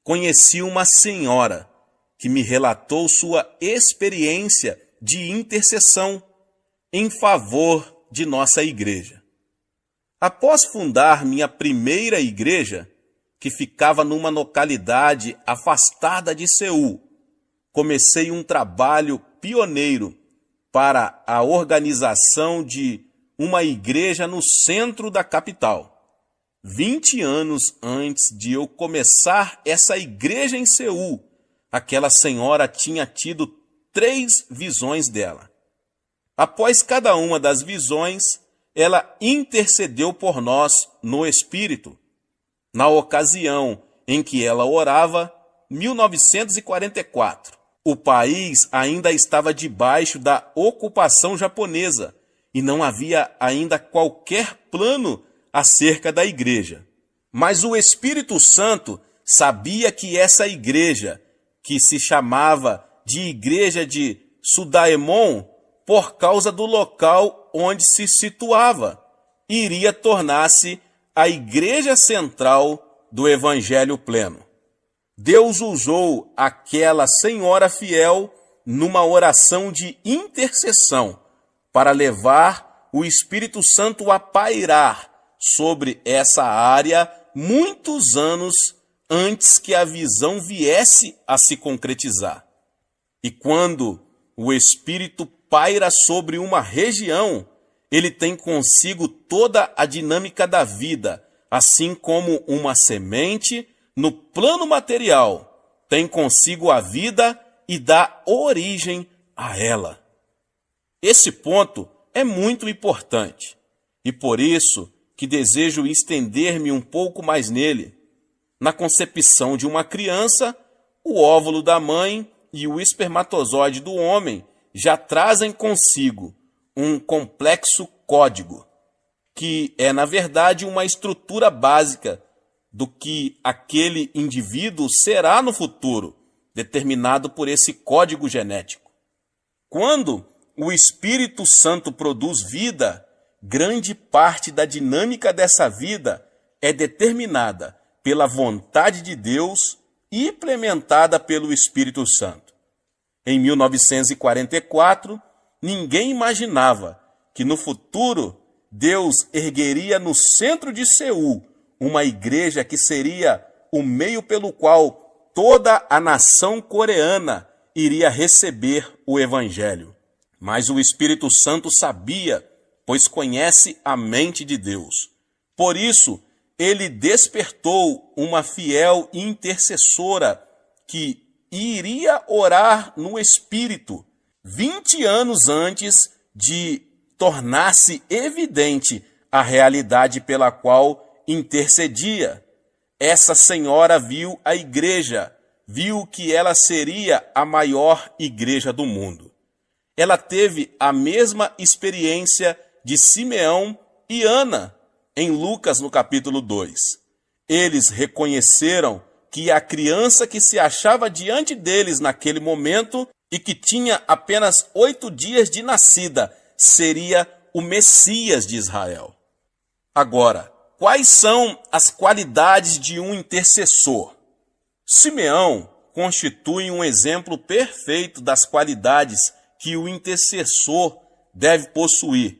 Speaker 2: conheci uma senhora que me relatou sua experiência de intercessão em favor de nossa igreja. Após fundar minha primeira igreja, que ficava numa localidade afastada de Seul, comecei um trabalho pioneiro para a organização de uma igreja no centro da capital. 20 anos antes de eu começar essa igreja em Seul, aquela senhora tinha tido 3 visões dela. Após cada uma das visões, ela intercedeu por nós no Espírito. Na ocasião em que ela orava, 1944. O país ainda estava debaixo da ocupação japonesa e não havia ainda qualquer plano acerca da igreja. Mas o Espírito Santo sabia que essa igreja, que se chamava de Igreja de Sudaemon, por causa do local onde se situava, iria tornar-se a igreja central do Evangelho pleno. Deus usou aquela senhora fiel numa oração de intercessão para levar o Espírito Santo a pairar sobre essa área muitos anos antes que a visão viesse a se concretizar. E quando o Espírito paira sobre uma região, ele tem consigo toda a dinâmica da vida, assim como uma semente, no plano material, tem consigo a vida e dá origem a ela. Esse ponto é muito importante, e por isso que desejo estender-me um pouco mais nele. Na concepção de uma criança, o óvulo da mãe e o espermatozoide do homem já trazem consigo um complexo código, que é, na verdade, uma estrutura básica do que aquele indivíduo será no futuro, determinado por esse código genético. Quando o Espírito Santo produz vida, grande parte da dinâmica dessa vida é determinada pela vontade de Deus e implementada pelo Espírito Santo. Em 1944, ninguém imaginava que no futuro Deus ergueria no centro de Seul uma igreja que seria o meio pelo qual toda a nação coreana iria receber o Evangelho. Mas o Espírito Santo sabia, pois conhece a mente de Deus. Por isso, ele despertou uma fiel intercessora que iria orar no Espírito 20 anos antes de tornar-se evidente a realidade pela qual intercedia. Essa senhora viu a igreja, viu que ela seria a maior igreja do mundo. Ela teve a mesma experiência de Simeão e Ana, em Lucas, no capítulo 2. Eles reconheceram que a criança que se achava diante deles naquele momento e que tinha apenas 8 dias de nascida seria o Messias de Israel. Agora, quais são as qualidades de um intercessor? Simeão constitui um exemplo perfeito das qualidades que o intercessor deve possuir.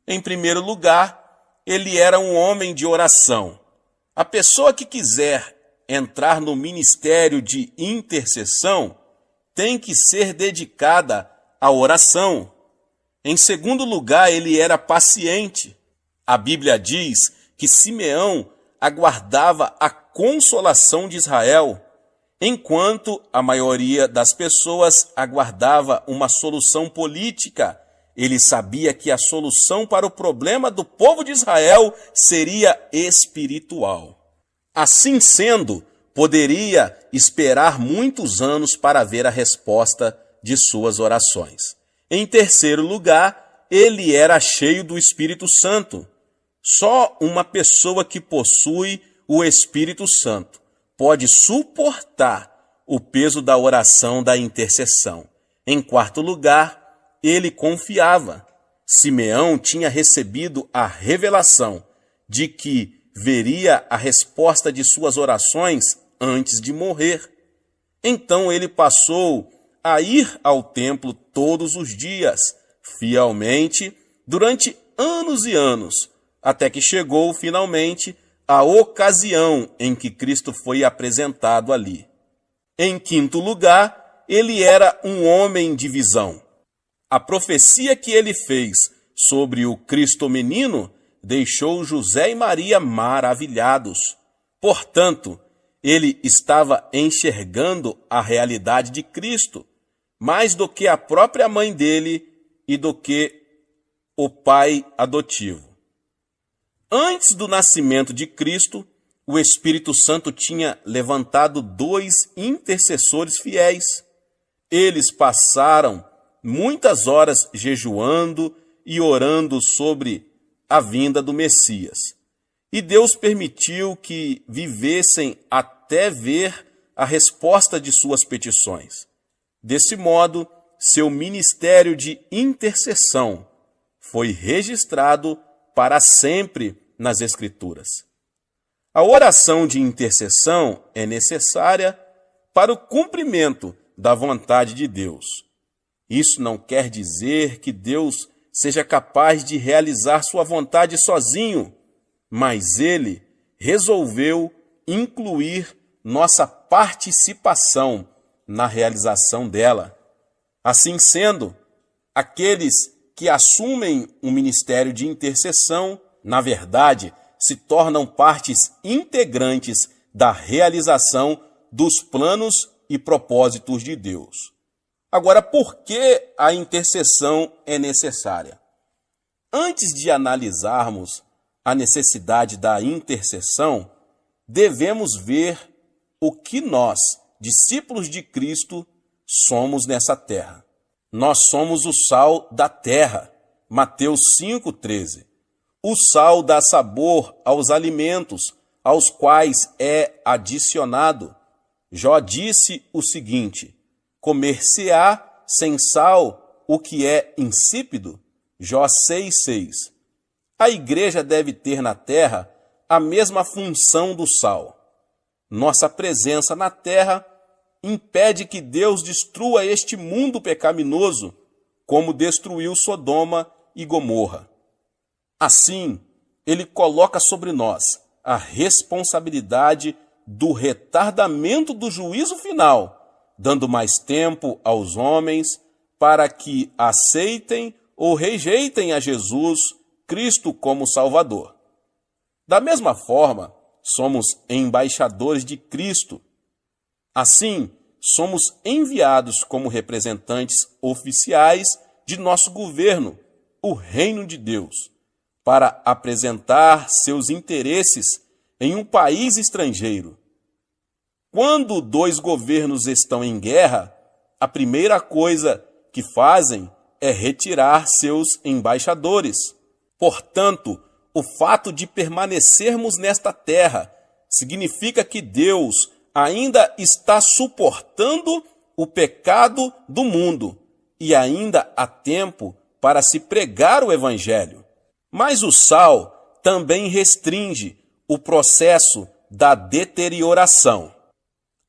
Speaker 2: Em primeiro lugar, ele era um homem de oração. A pessoa que quiser entrar no ministério de intercessão tem que ser dedicada à oração. Em segundo lugar, ele era paciente. A Bíblia diz que Simeão aguardava a consolação de Israel, enquanto a maioria das pessoas aguardava uma solução política. Ele sabia que a solução para o problema do povo de Israel seria espiritual. Assim sendo, poderia esperar muitos anos para ver a resposta de suas orações. Em terceiro lugar, ele era cheio do Espírito Santo. Só uma pessoa que possui o Espírito Santo pode suportar o peso da oração da intercessão. Em quarto lugar, ele confiava. Simeão tinha recebido a revelação de que veria a resposta de suas orações antes de morrer. Então ele passou a ir ao templo todos os dias, fielmente, durante anos e anos, até que chegou finalmente a ocasião em que Cristo foi apresentado ali. Em quinto lugar, ele era um homem de visão. A profecia que ele fez sobre o Cristo menino deixou José e Maria maravilhados. Portanto, ele estava enxergando a realidade de Cristo, mais do que a própria mãe dele e do que o pai adotivo. Antes do nascimento de Cristo, o Espírito Santo tinha levantado 2 intercessores fiéis. Eles passaram muitas horas jejuando e orando sobre a vinda do Messias. E Deus permitiu que vivessem até ver a resposta de suas petições. Desse modo, seu ministério de intercessão foi registrado para sempre nas Escrituras. A oração de intercessão é necessária para o cumprimento da vontade de Deus. Isso não quer dizer que Deus seja capaz de realizar sua vontade sozinho, mas Ele resolveu incluir nossa participação na realização dela. Assim sendo, aqueles que assumem o ministério de intercessão, na verdade, se tornam partes integrantes da realização dos planos e propósitos de Deus. Agora, por que a intercessão é necessária? Antes de analisarmos a necessidade da intercessão, devemos ver o que nós, discípulos de Cristo, somos nessa terra. Nós somos o sal da terra, Mateus 5,13. O sal dá sabor aos alimentos, aos quais é adicionado. Jó disse o seguinte: comer-se-á sem sal o que é insípido? Jó 6,6. A igreja deve ter na terra a mesma função do sal. Nossa presença na terra impede que Deus destrua este mundo pecaminoso, como destruiu Sodoma e Gomorra. Assim, Ele coloca sobre nós a responsabilidade do retardamento do juízo final, dando mais tempo aos homens para que aceitem ou rejeitem a Jesus Cristo como Salvador. Da mesma forma, somos embaixadores de Cristo. Assim, somos enviados como representantes oficiais de nosso governo, o Reino de Deus, para apresentar seus interesses em um país estrangeiro. Quando 2 governos estão em guerra, a primeira coisa que fazem é retirar seus embaixadores. Portanto, o fato de permanecermos nesta terra significa que Deus ainda está suportando o pecado do mundo e ainda há tempo para se pregar o Evangelho. Mas o sal também restringe o processo da deterioração.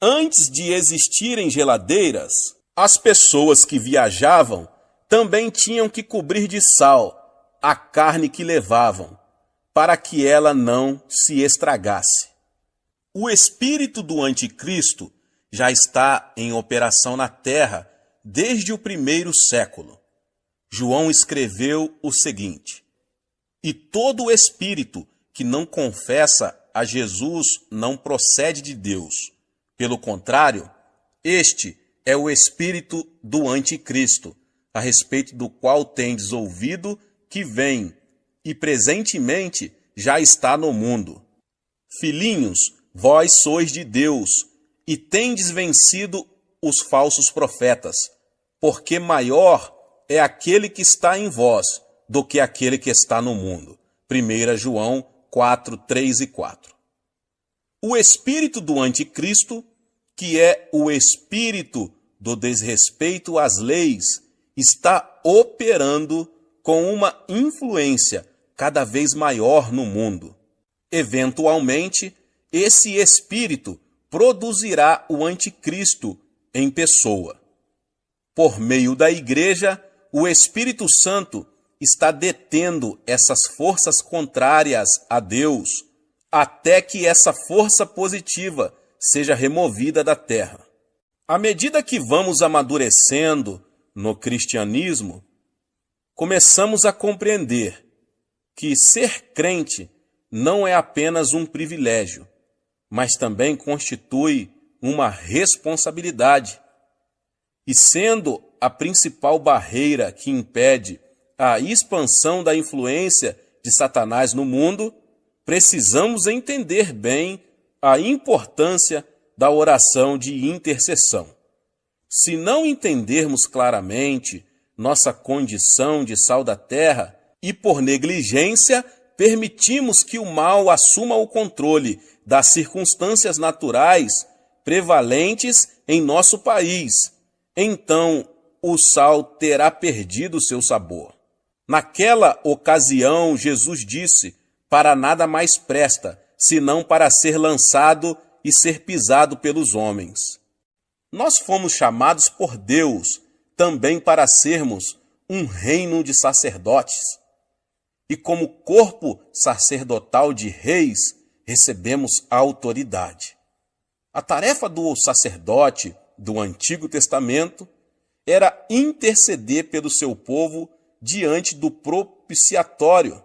Speaker 2: Antes de existirem geladeiras, as pessoas que viajavam também tinham que cobrir de sal a carne que levavam, para que ela não se estragasse. O espírito do anticristo já está em operação na terra desde o 1º século. João escreveu o seguinte: e todo espírito que não confessa a Jesus não procede de Deus. Pelo contrário, este é o espírito do anticristo, a respeito do qual tendes ouvido que vem e presentemente já está no mundo. Filhinhos, vós sois de Deus e tendes vencido os falsos profetas, porque maior é aquele que está em vós do que aquele que está no mundo. 1 João 4, 3 e 4. O espírito do anticristo, que é o espírito do desrespeito às leis, está operando com uma influência cada vez maior no mundo. Eventualmente, esse espírito produzirá o anticristo em pessoa. Por meio da igreja, o Espírito Santo está detendo essas forças contrárias a Deus, até que essa força positiva seja removida da terra. À medida que vamos amadurecendo no cristianismo, começamos a compreender que ser crente não é apenas um privilégio, mas também constitui uma responsabilidade. E sendo a principal barreira que impede a expansão da influência de Satanás no mundo, precisamos entender bem a importância da oração de intercessão. Se não entendermos claramente nossa condição de sal da terra e por negligência permitimos que o mal assuma o controle das circunstâncias naturais prevalentes em nosso país, então o sal terá perdido seu sabor. Naquela ocasião, Jesus disse: para nada mais presta, senão para ser lançado e ser pisado pelos homens. Nós fomos chamados por Deus também para sermos um reino de sacerdotes. E como corpo sacerdotal de reis, recebemos a autoridade. A tarefa do sacerdote do Antigo Testamento era interceder pelo seu povo diante do propiciatório.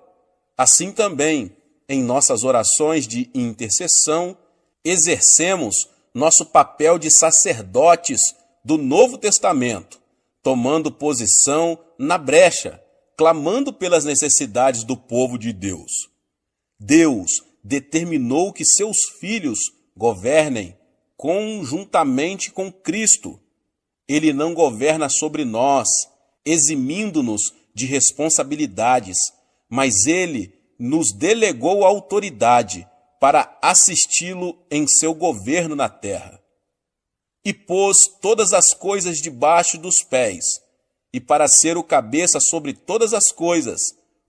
Speaker 2: Assim também, em nossas orações de intercessão, exercemos nosso papel de sacerdotes do Novo Testamento, tomando posição na brecha, clamando pelas necessidades do povo de Deus. Deus determinou que seus filhos governem conjuntamente com Cristo. Ele não governa sobre nós, eximindo-nos de responsabilidades, mas ele nos delegou a autoridade para assisti-lo em seu governo na terra. E pôs todas as coisas debaixo dos pés, e para ser o cabeça sobre todas as coisas,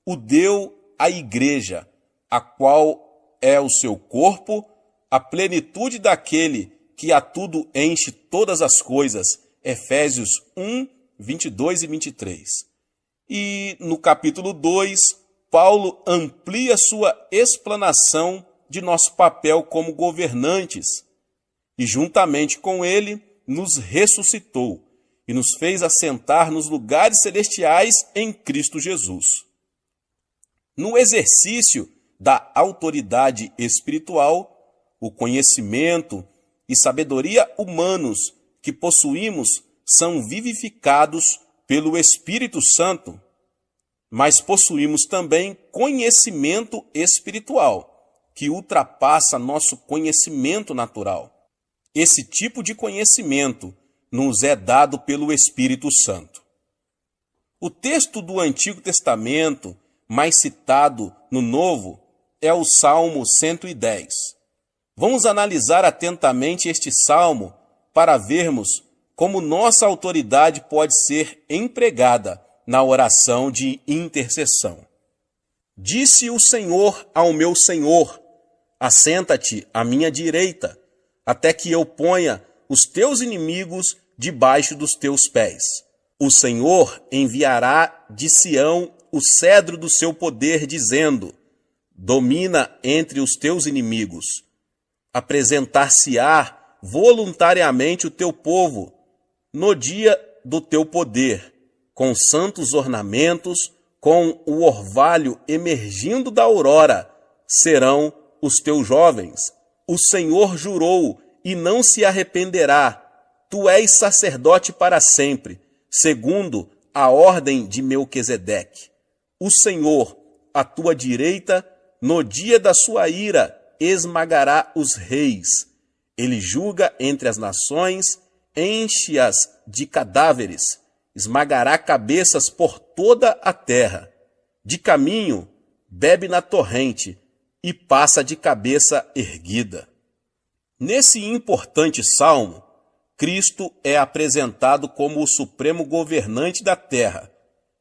Speaker 2: o deu à igreja, a qual é o seu corpo, a plenitude daquele que a tudo enche todas as coisas. Efésios 1, 22 e 23. E no capítulo 2, Paulo amplia sua explanação de nosso papel como governantes, e juntamente com ele nos ressuscitou e nos fez assentar nos lugares celestiais em Cristo Jesus. No exercício da autoridade espiritual, o conhecimento e sabedoria humanos que possuímos são vivificados pelo Espírito Santo, mas possuímos também conhecimento espiritual, que ultrapassa nosso conhecimento natural. Esse tipo de conhecimento nos é dado pelo Espírito Santo. O texto do Antigo Testamento, mais citado no Novo, é o Salmo 110. Vamos analisar atentamente este salmo para vermos como nossa autoridade pode ser empregada na oração de intercessão. Disse o Senhor ao meu Senhor: assenta-te à minha direita, até que eu ponha os teus inimigos debaixo dos teus pés. O Senhor enviará de Sião o cedro do seu poder, dizendo: domina entre os teus inimigos. Apresentar-se-á voluntariamente o teu povo no dia do teu poder, com santos ornamentos, com o orvalho emergindo da aurora, serão os teus jovens. O Senhor jurou e não se arrependerá. Tu és sacerdote para sempre, segundo a ordem de Melquisedeque. O Senhor, à tua direita, no dia da sua ira, esmagará os reis. Ele julga entre as nações, enche-as de cadáveres, esmagará cabeças por toda a terra. De caminho, bebe na torrente e passa de cabeça erguida. Nesse importante salmo, Cristo é apresentado como o supremo governante da terra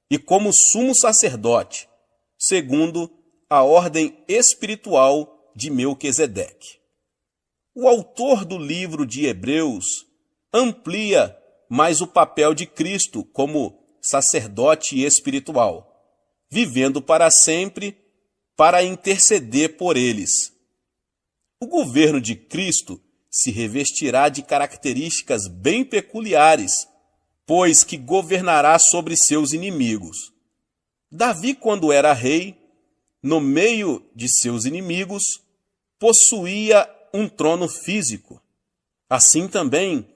Speaker 2: e como sumo sacerdote, segundo a ordem espiritual de Melquisedeque. O autor do livro de Hebreus amplia mais o papel de Cristo como sacerdote espiritual, vivendo para sempre para interceder por eles. O governo de Cristo se revestirá de características bem peculiares, pois que governará sobre seus inimigos. Davi, quando era rei, no meio de seus inimigos, possuía um trono físico. Assim também,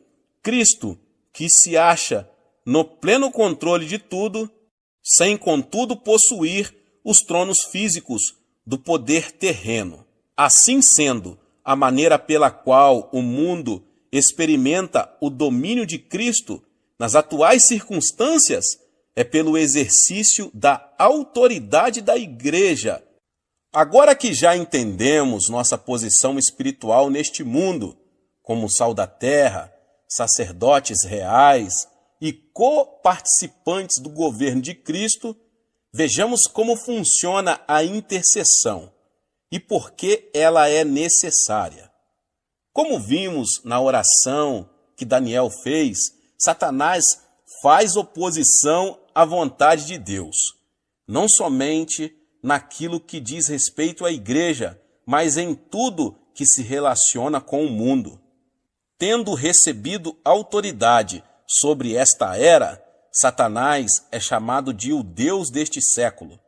Speaker 2: Cristo, que se acha no pleno controle de tudo, sem contudo possuir os tronos físicos do poder terreno. Assim sendo, a maneira pela qual o mundo experimenta o domínio de Cristo nas atuais circunstâncias é pelo exercício da autoridade da igreja. Agora que já entendemos nossa posição espiritual neste mundo, como sal da terra, sacerdotes reais e coparticipantes do governo de Cristo, vejamos como funciona a intercessão e por que ela é necessária. Como vimos na oração que Daniel fez, Satanás faz oposição à vontade de Deus, não somente naquilo que diz respeito à igreja, mas em tudo que se relaciona com o mundo. Tendo recebido autoridade sobre esta era, Satanás é chamado de o Deus deste século.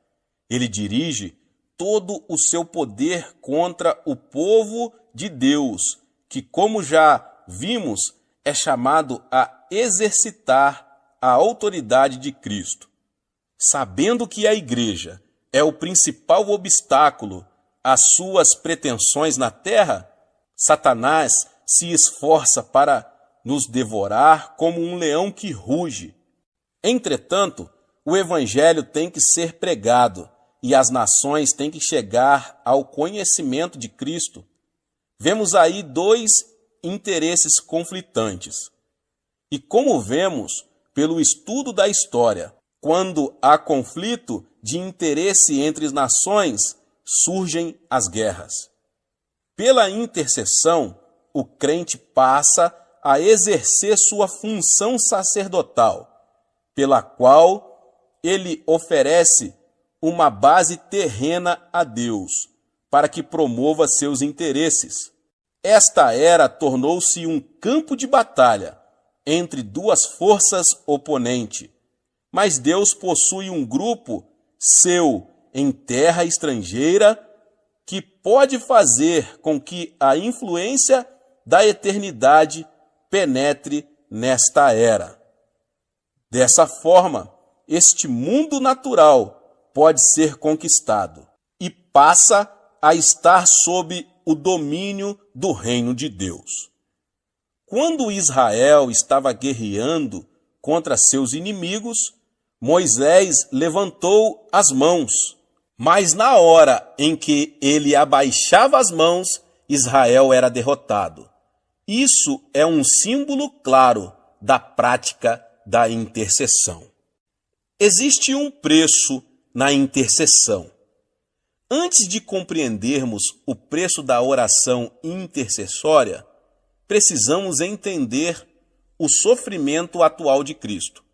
Speaker 2: Ele dirige todo o seu poder contra o povo de Deus, que, como já vimos, é chamado a exercitar a autoridade de Cristo. Sabendo que a igreja é o principal obstáculo às suas pretensões na terra, Satanás se esforça para nos devorar como um leão que ruge. Entretanto, o evangelho tem que ser pregado e as nações têm que chegar ao conhecimento de Cristo. Vemos aí dois interesses conflitantes. E como vemos pelo estudo da história, quando há conflito de interesse entre as nações, surgem as guerras. Pela intercessão, o crente passa a exercer sua função sacerdotal, pela qual ele oferece uma base terrena a Deus, para que promova seus interesses. Esta era tornou-se um campo de batalha entre duas forças oponentes, mas Deus possui um grupo seu em terra estrangeira que pode fazer com que a influência da eternidade penetre nesta era. Dessa forma, este mundo natural pode ser conquistado e passa a estar sob o domínio do reino de Deus. Quando Israel estava guerreando contra seus inimigos, Moisés levantou as mãos, mas na hora em que ele abaixava as mãos, Israel era derrotado. Isso é um símbolo claro da prática da intercessão. Existe um preço na intercessão. Antes de compreendermos o preço da oração intercessória, precisamos entender o sofrimento atual de Cristo.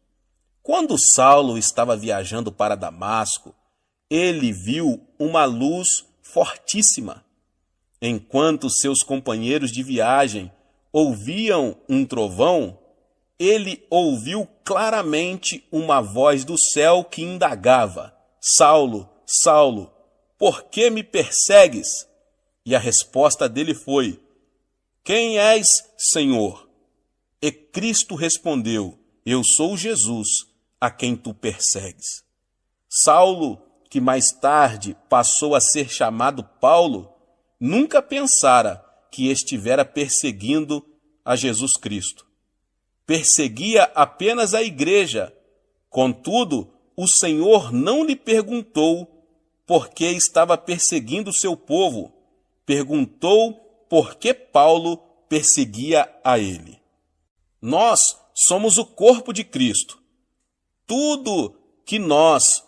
Speaker 2: Quando Saulo estava viajando para Damasco, ele viu uma luz fortíssima. Enquanto seus companheiros de viagem ouviam um trovão, ele ouviu claramente uma voz do céu que indagava: Saulo, Saulo, por que me persegues? E a resposta dele foi: Quem és, Senhor? E Cristo respondeu: Eu sou Jesus, a quem tu persegues. Saulo, que mais tarde passou a ser chamado Paulo, nunca pensara que estivera perseguindo a Jesus Cristo. Perseguia apenas a igreja. Contudo, o Senhor não lhe perguntou por que estava perseguindo o seu povo. Perguntou por que Paulo perseguia a ele. Nós somos o corpo de Cristo. Tudo que nós,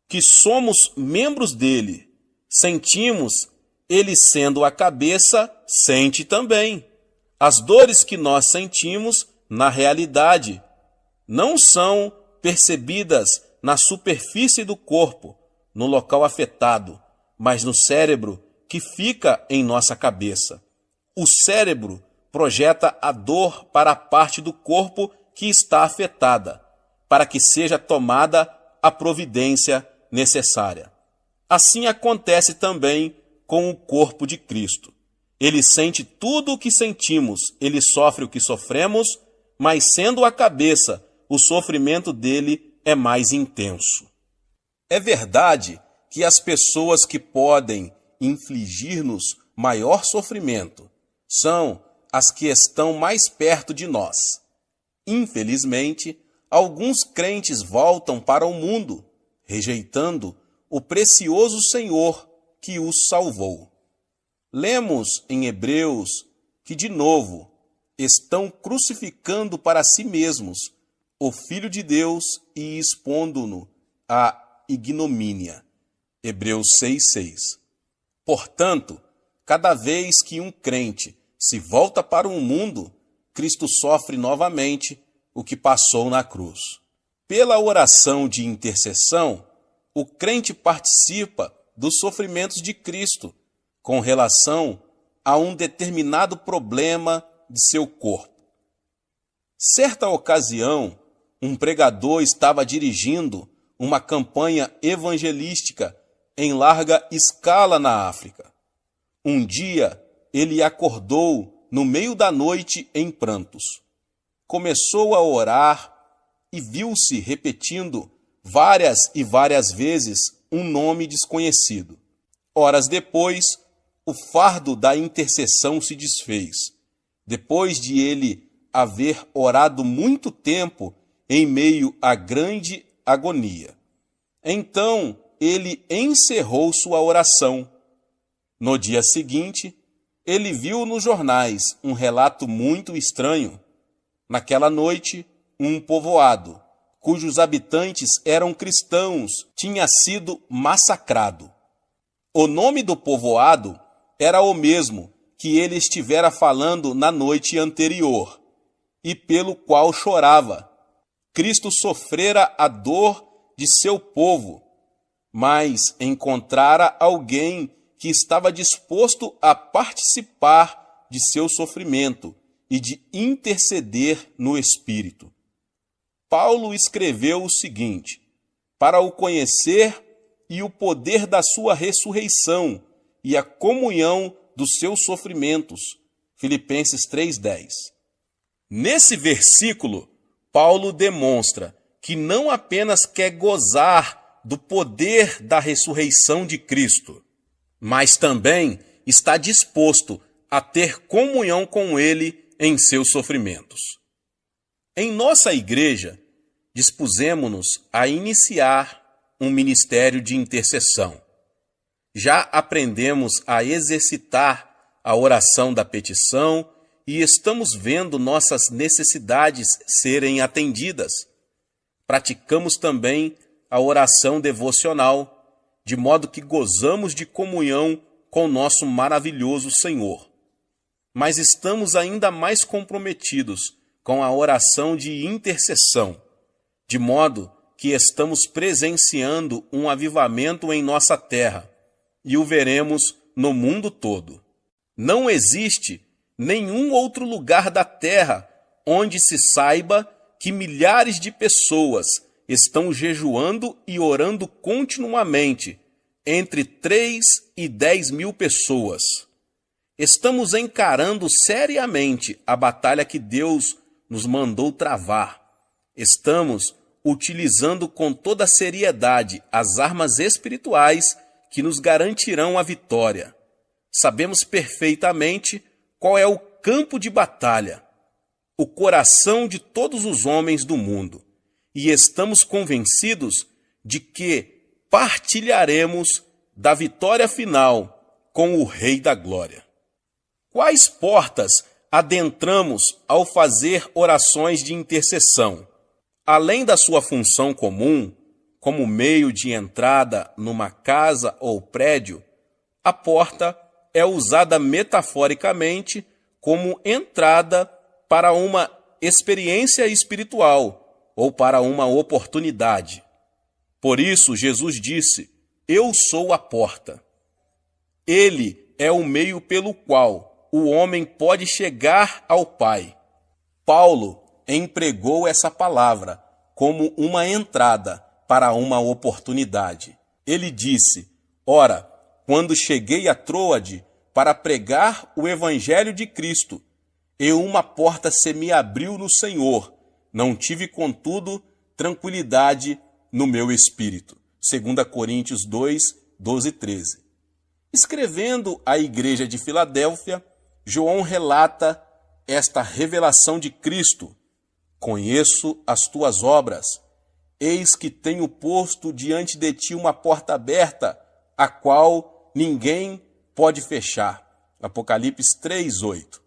Speaker 2: que somos membros dele, sentimos, ele sendo a cabeça, sente também. As dores que nós sentimos, na realidade, não são percebidas na superfície do corpo, no local afetado, mas no cérebro que fica em nossa cabeça. O cérebro projeta a dor para a parte do corpo que está afetada, para que seja tomada a providência necessária. Assim acontece também com o corpo de Cristo. Ele sente tudo o que sentimos, ele sofre o que sofremos, mas sendo a cabeça, o sofrimento dele é mais intenso. É verdade que as pessoas que podem infligir-nos maior sofrimento são as que estão mais perto de nós. Infelizmente, alguns crentes voltam para o mundo, rejeitando o precioso Senhor que os salvou. Lemos em Hebreus que, de novo, estão crucificando para si mesmos o Filho de Deus e expondo-no à ignomínia. Hebreus 6:6. Portanto, cada vez que um crente se volta para o mundo, Cristo sofre novamente o que passou na cruz. Pela oração de intercessão, o crente participa dos sofrimentos de Cristo com relação a um determinado problema de seu corpo. Certa ocasião, um pregador estava dirigindo uma campanha evangelística em larga escala na África. Um dia, ele acordou no meio da noite em prantos. Começou a orar e viu-se repetindo várias e várias vezes um nome desconhecido. Horas depois, o fardo da intercessão se desfez, depois de ele haver orado muito tempo em meio à grande agonia. Então, ele encerrou sua oração. No dia seguinte, ele viu nos jornais um relato muito estranho. Naquela noite, um povoado, cujos habitantes eram cristãos, tinha sido massacrado. O nome do povoado era o mesmo que ele estivera falando na noite anterior, e pelo qual chorava. Cristo sofrera a dor de seu povo, mas encontrara alguém que estava disposto a participar de seu sofrimento e de interceder no Espírito. Paulo escreveu o seguinte: para o conhecer e o poder da sua ressurreição e a comunhão dos seus sofrimentos. Filipenses 3:10. Nesse versículo, Paulo demonstra que não apenas quer gozar do poder da ressurreição de Cristo, mas também está disposto a ter comunhão com ele em seus sofrimentos. Em nossa igreja, dispusemo-nos a iniciar um ministério de intercessão. Já aprendemos a exercitar a oração da petição e estamos vendo nossas necessidades serem atendidas. Praticamos também a oração devocional, de modo que gozamos de comunhão com nosso maravilhoso Senhor. Mas estamos ainda mais comprometidos com a oração de intercessão, de modo que estamos presenciando um avivamento em nossa terra e o veremos no mundo todo. Não existe nenhum outro lugar da terra onde se saiba que milhares de pessoas estão jejuando e orando continuamente, entre 3 e 10 mil pessoas. Estamos encarando seriamente a batalha que Deus nos mandou travar. Estamos utilizando com toda seriedade as armas espirituais que nos garantirão a vitória. Sabemos perfeitamente qual é o campo de batalha, o coração de todos os homens do mundo, e estamos convencidos de que partilharemos da vitória final com o Rei da Glória. Quais portas adentramos ao fazer orações de intercessão? Além da sua função comum, como meio de entrada numa casa ou prédio, a porta é usada metaforicamente como entrada para uma experiência espiritual ou para uma oportunidade. Por isso, Jesus disse: "Eu sou a porta." Ele é o meio pelo qual o homem pode chegar ao Pai. Paulo empregou essa palavra como uma entrada para uma oportunidade. Ele disse: "Ora, quando cheguei a Troade para pregar o evangelho de Cristo, e uma porta se me abriu no Senhor, não tive, contudo, tranquilidade no meu espírito." 2 Coríntios 2, 12 e 13. Escrevendo à igreja de Filadélfia, João relata esta revelação de Cristo: conheço as tuas obras, eis que tenho posto diante de ti uma porta aberta, a qual ninguém pode fechar. Apocalipse 3:8.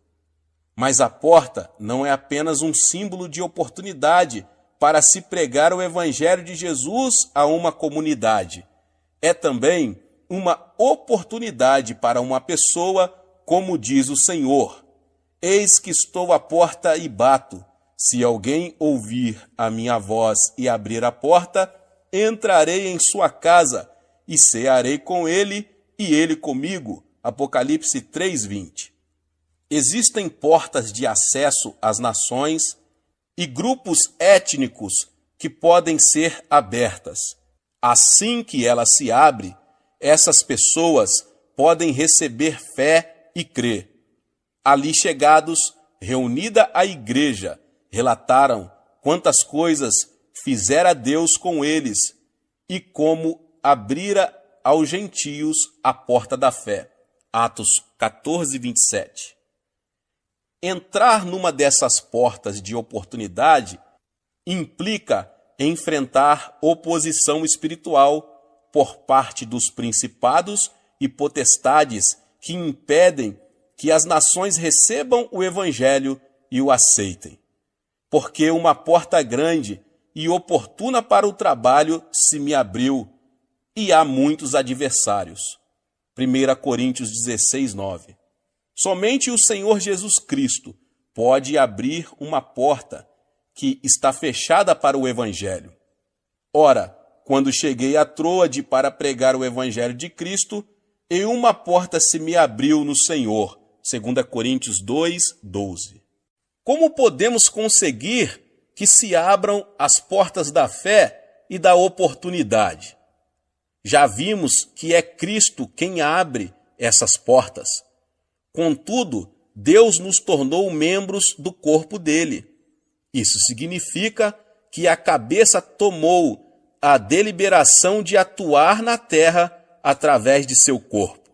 Speaker 2: Mas a porta não é apenas um símbolo de oportunidade para se pregar o evangelho de Jesus a uma comunidade. É também uma oportunidade para uma pessoa, como diz o Senhor: eis que estou à porta e bato. Se alguém ouvir a minha voz e abrir a porta, entrarei em sua casa e cearei com ele e ele comigo. Apocalipse 3:20. Existem portas de acesso às nações e grupos étnicos que podem ser abertas. Assim que ela se abre, essas pessoas podem receber fé e crer. Ali chegados, reunida a igreja, relataram quantas coisas fizera Deus com eles e como abrira aos gentios a porta da fé. Atos 14:27. Entrar numa dessas portas de oportunidade implica enfrentar oposição espiritual por parte dos principados e potestades que impedem que as nações recebam o evangelho e o aceitem. Porque uma porta grande e oportuna para o trabalho se me abriu, e há muitos adversários. 1 Coríntios 16:9. Somente o Senhor Jesus Cristo pode abrir uma porta que está fechada para o evangelho. Ora, quando cheguei a Troade para pregar o evangelho de Cristo, e uma porta se me abriu no Senhor. 2 Coríntios 2:12. Como podemos conseguir que se abram as portas da fé e da oportunidade? Já vimos que é Cristo quem abre essas portas. Contudo, Deus nos tornou membros do corpo dele. Isso significa que a cabeça tomou a deliberação de atuar na terra através de seu corpo.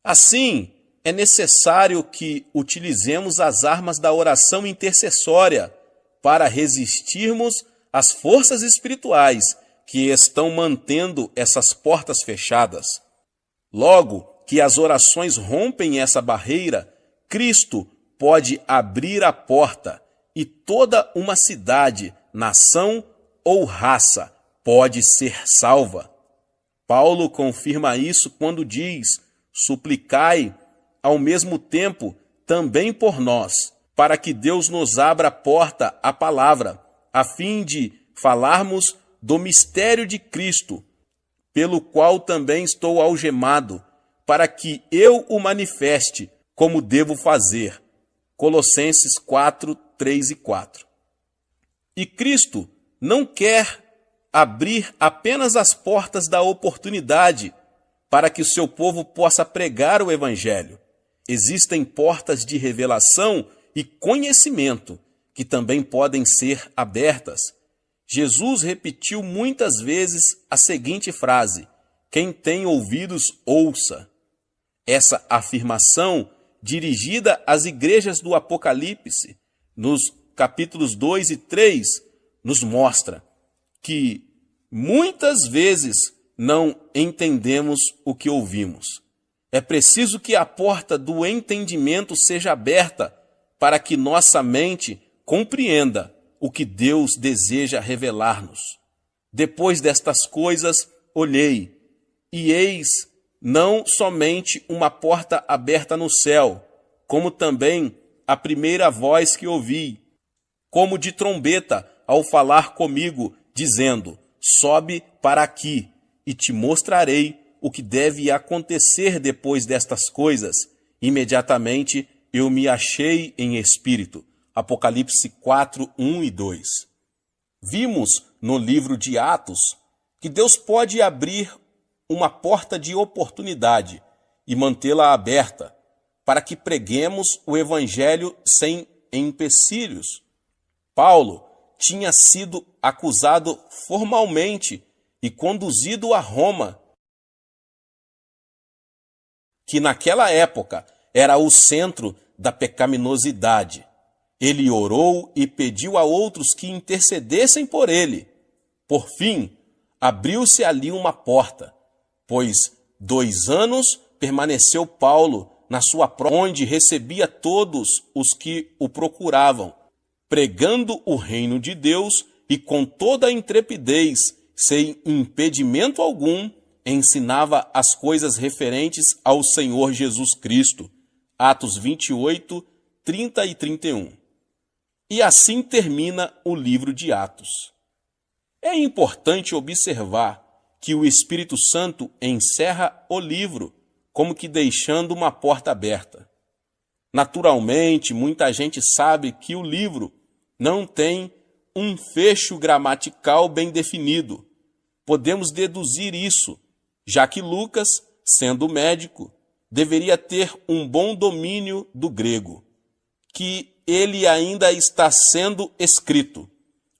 Speaker 2: Assim, é necessário que utilizemos as armas da oração intercessória para resistirmos às forças espirituais que estão mantendo essas portas fechadas. Logo que as orações rompem essa barreira, Cristo pode abrir a porta e toda uma cidade, nação ou raça pode ser salva. Paulo confirma isso quando diz: suplicai ao mesmo tempo também por nós, para que Deus nos abra a porta à palavra, a fim de falarmos do mistério de Cristo, pelo qual também estou algemado, para que eu o manifeste como devo fazer. Colossenses 4:3 e 4. E Cristo não quer abrir apenas as portas da oportunidade para que o seu povo possa pregar o evangelho. Existem portas de revelação e conhecimento que também podem ser abertas. Jesus repetiu muitas vezes a seguinte frase: quem tem ouvidos, ouça. Essa afirmação, dirigida às igrejas do Apocalipse, nos capítulos 2 e 3, nos mostra que muitas vezes não entendemos o que ouvimos. É preciso que a porta do entendimento seja aberta para que nossa mente compreenda o que Deus deseja revelar-nos. Depois destas coisas, olhei, e eis não somente uma porta aberta no céu, como também a primeira voz que ouvi, como de trombeta, ao falar comigo, dizendo: sobe para aqui, e te mostrarei o que deve acontecer depois destas coisas. Imediatamente eu me achei em espírito. Apocalipse 4:1 e 2. Vimos no livro de Atos que Deus pode abrir uma porta de oportunidade e mantê-la aberta para que preguemos o evangelho sem empecilhos. Paulo tinha sido acusado formalmente e conduzido a Roma
Speaker 1: que naquela época era o centro da pecaminosidade. Ele orou e pediu a outros que intercedessem por ele. Por fim, abriu-se ali uma porta, pois 2 anos permaneceu Paulo na sua onde recebia todos os que o procuravam, pregando o reino de Deus e com toda a intrepidez, sem impedimento algum, ensinava as coisas referentes ao Senhor Jesus Cristo. Atos 28, 30 e 31. E assim termina o livro de Atos. É importante observar que o Espírito Santo encerra o livro, como que deixando uma porta aberta. Naturalmente, muita gente sabe que o livro não tem um fecho gramatical bem definido. Podemos deduzir isso, já que Lucas, sendo médico, deveria ter um bom domínio do grego, que ele ainda está sendo escrito,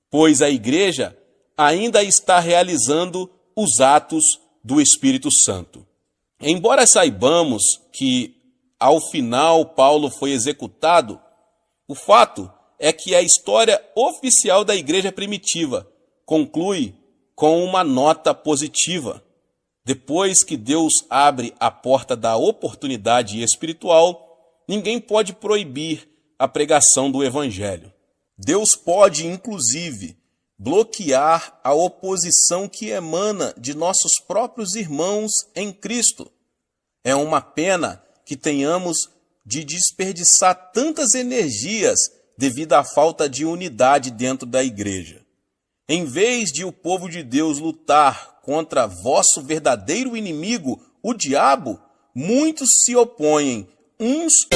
Speaker 1: pois a igreja ainda está realizando os atos do Espírito Santo. Embora saibamos que, ao final, Paulo foi executado, o fato é que a história oficial da igreja primitiva conclui com uma nota positiva. Depois que Deus abre a porta da oportunidade espiritual, ninguém pode proibir a pregação do Evangelho. Deus pode, inclusive, bloquear a oposição que emana de nossos próprios irmãos em Cristo. É uma pena que tenhamos de desperdiçar tantas energias devido à falta de unidade dentro da igreja. Em vez de o povo de Deus lutar contra vosso verdadeiro inimigo, o diabo, muitos se opõem uns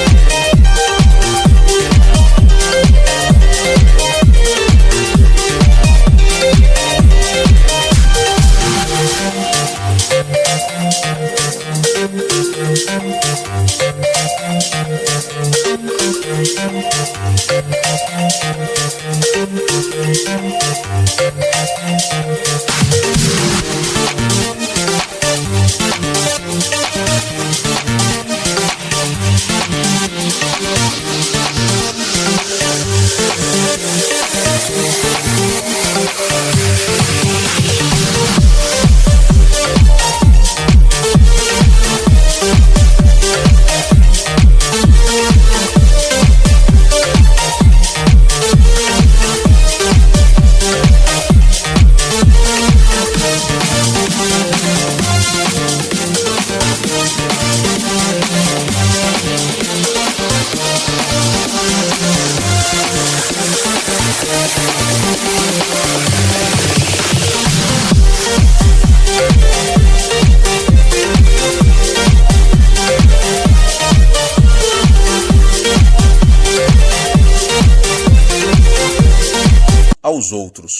Speaker 1: aos outros.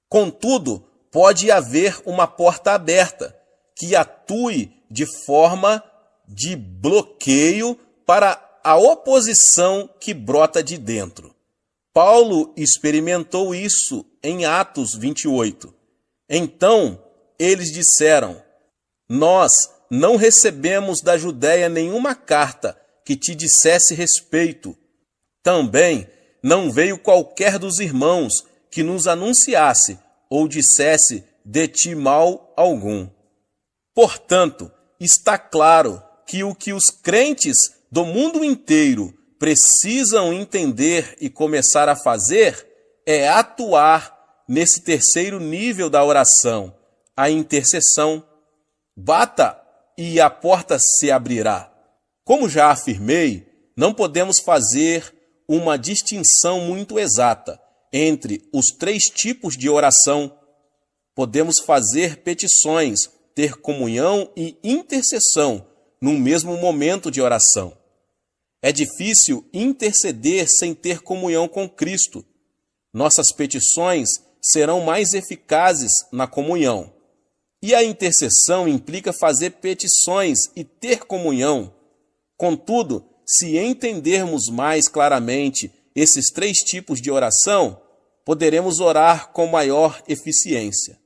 Speaker 1: Contudo, pode haver uma porta aberta que atue de forma de bloqueio para a oposição que brota de dentro. Paulo experimentou isso em Atos 28. Então, eles disseram: nós não recebemos da Judéia nenhuma carta que te dissesse respeito. Também não veio qualquer dos irmãos que nos anunciasse ou dissesse de ti mal algum. Portanto, está claro que o que os crentes do mundo inteiro precisam entender e começar a fazer é atuar nesse terceiro nível da oração, a intercessão. Bata e a porta se abrirá. Como já afirmei, não podemos fazer uma distinção muito exata entre os 3 tipos de oração. Podemos fazer petições, ter comunhão e intercessão no mesmo momento de oração. É difícil interceder sem ter comunhão com Cristo. Nossas petições serão mais eficazes na comunhão. E a intercessão implica fazer petições e ter comunhão. Contudo, se entendermos mais claramente esses 3 tipos de oração, poderemos orar com maior eficiência.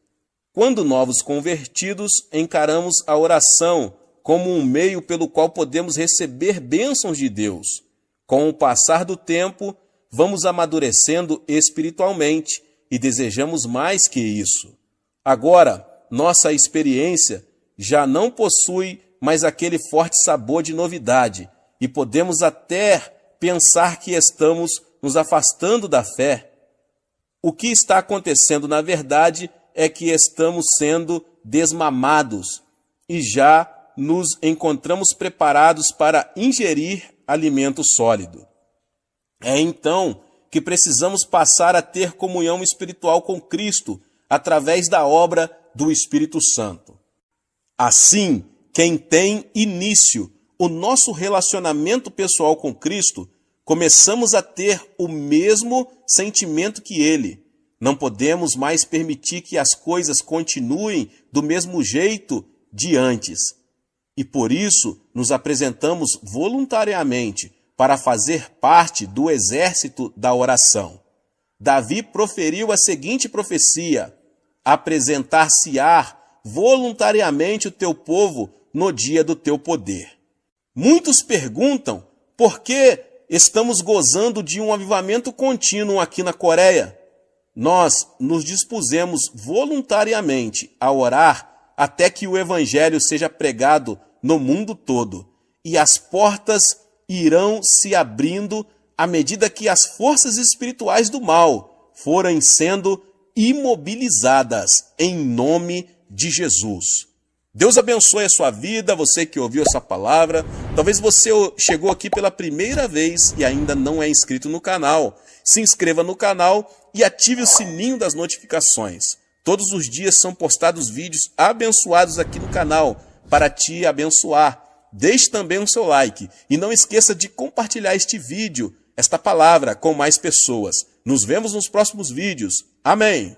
Speaker 1: Quando novos convertidos, encaramos a oração
Speaker 2: como um meio pelo qual podemos receber bênçãos de Deus. Com o passar do tempo, vamos amadurecendo espiritualmente e desejamos mais que isso. Agora, nossa experiência já não possui mais aquele forte sabor de novidade e podemos até pensar que estamos nos afastando da fé. O que está acontecendo, na verdade, é que estamos sendo desmamados e já nos encontramos preparados para ingerir alimento sólido. É então que precisamos passar a ter comunhão espiritual com Cristo através da obra do Espírito Santo. Assim, quem tem início o nosso relacionamento pessoal com Cristo, começamos a ter o mesmo sentimento que Ele. Não podemos mais permitir que as coisas continuem do mesmo jeito de antes. E por isso nos apresentamos voluntariamente para fazer parte do exército da oração. Davi proferiu a seguinte profecia: apresentar-se-á voluntariamente o teu povo no dia do teu poder. Muitos perguntam por que estamos gozando de um avivamento contínuo aqui na Coreia. Nós nos dispusemos voluntariamente a orar até que o evangelho seja pregado no mundo todo, e as portas irão se abrindo à medida que as forças espirituais do mal forem sendo imobilizadas em nome de Jesus. Deus abençoe a sua vida, você que ouviu essa palavra. Talvez você chegou aqui pela primeira vez e ainda não é inscrito no canal. Se inscreva no canal e ative o sininho das notificações. Todos os dias são postados vídeos abençoados aqui no canal para te abençoar. Deixe também o seu like e não esqueça de compartilhar este vídeo, esta palavra, com mais pessoas. Nos vemos nos próximos vídeos. Amém!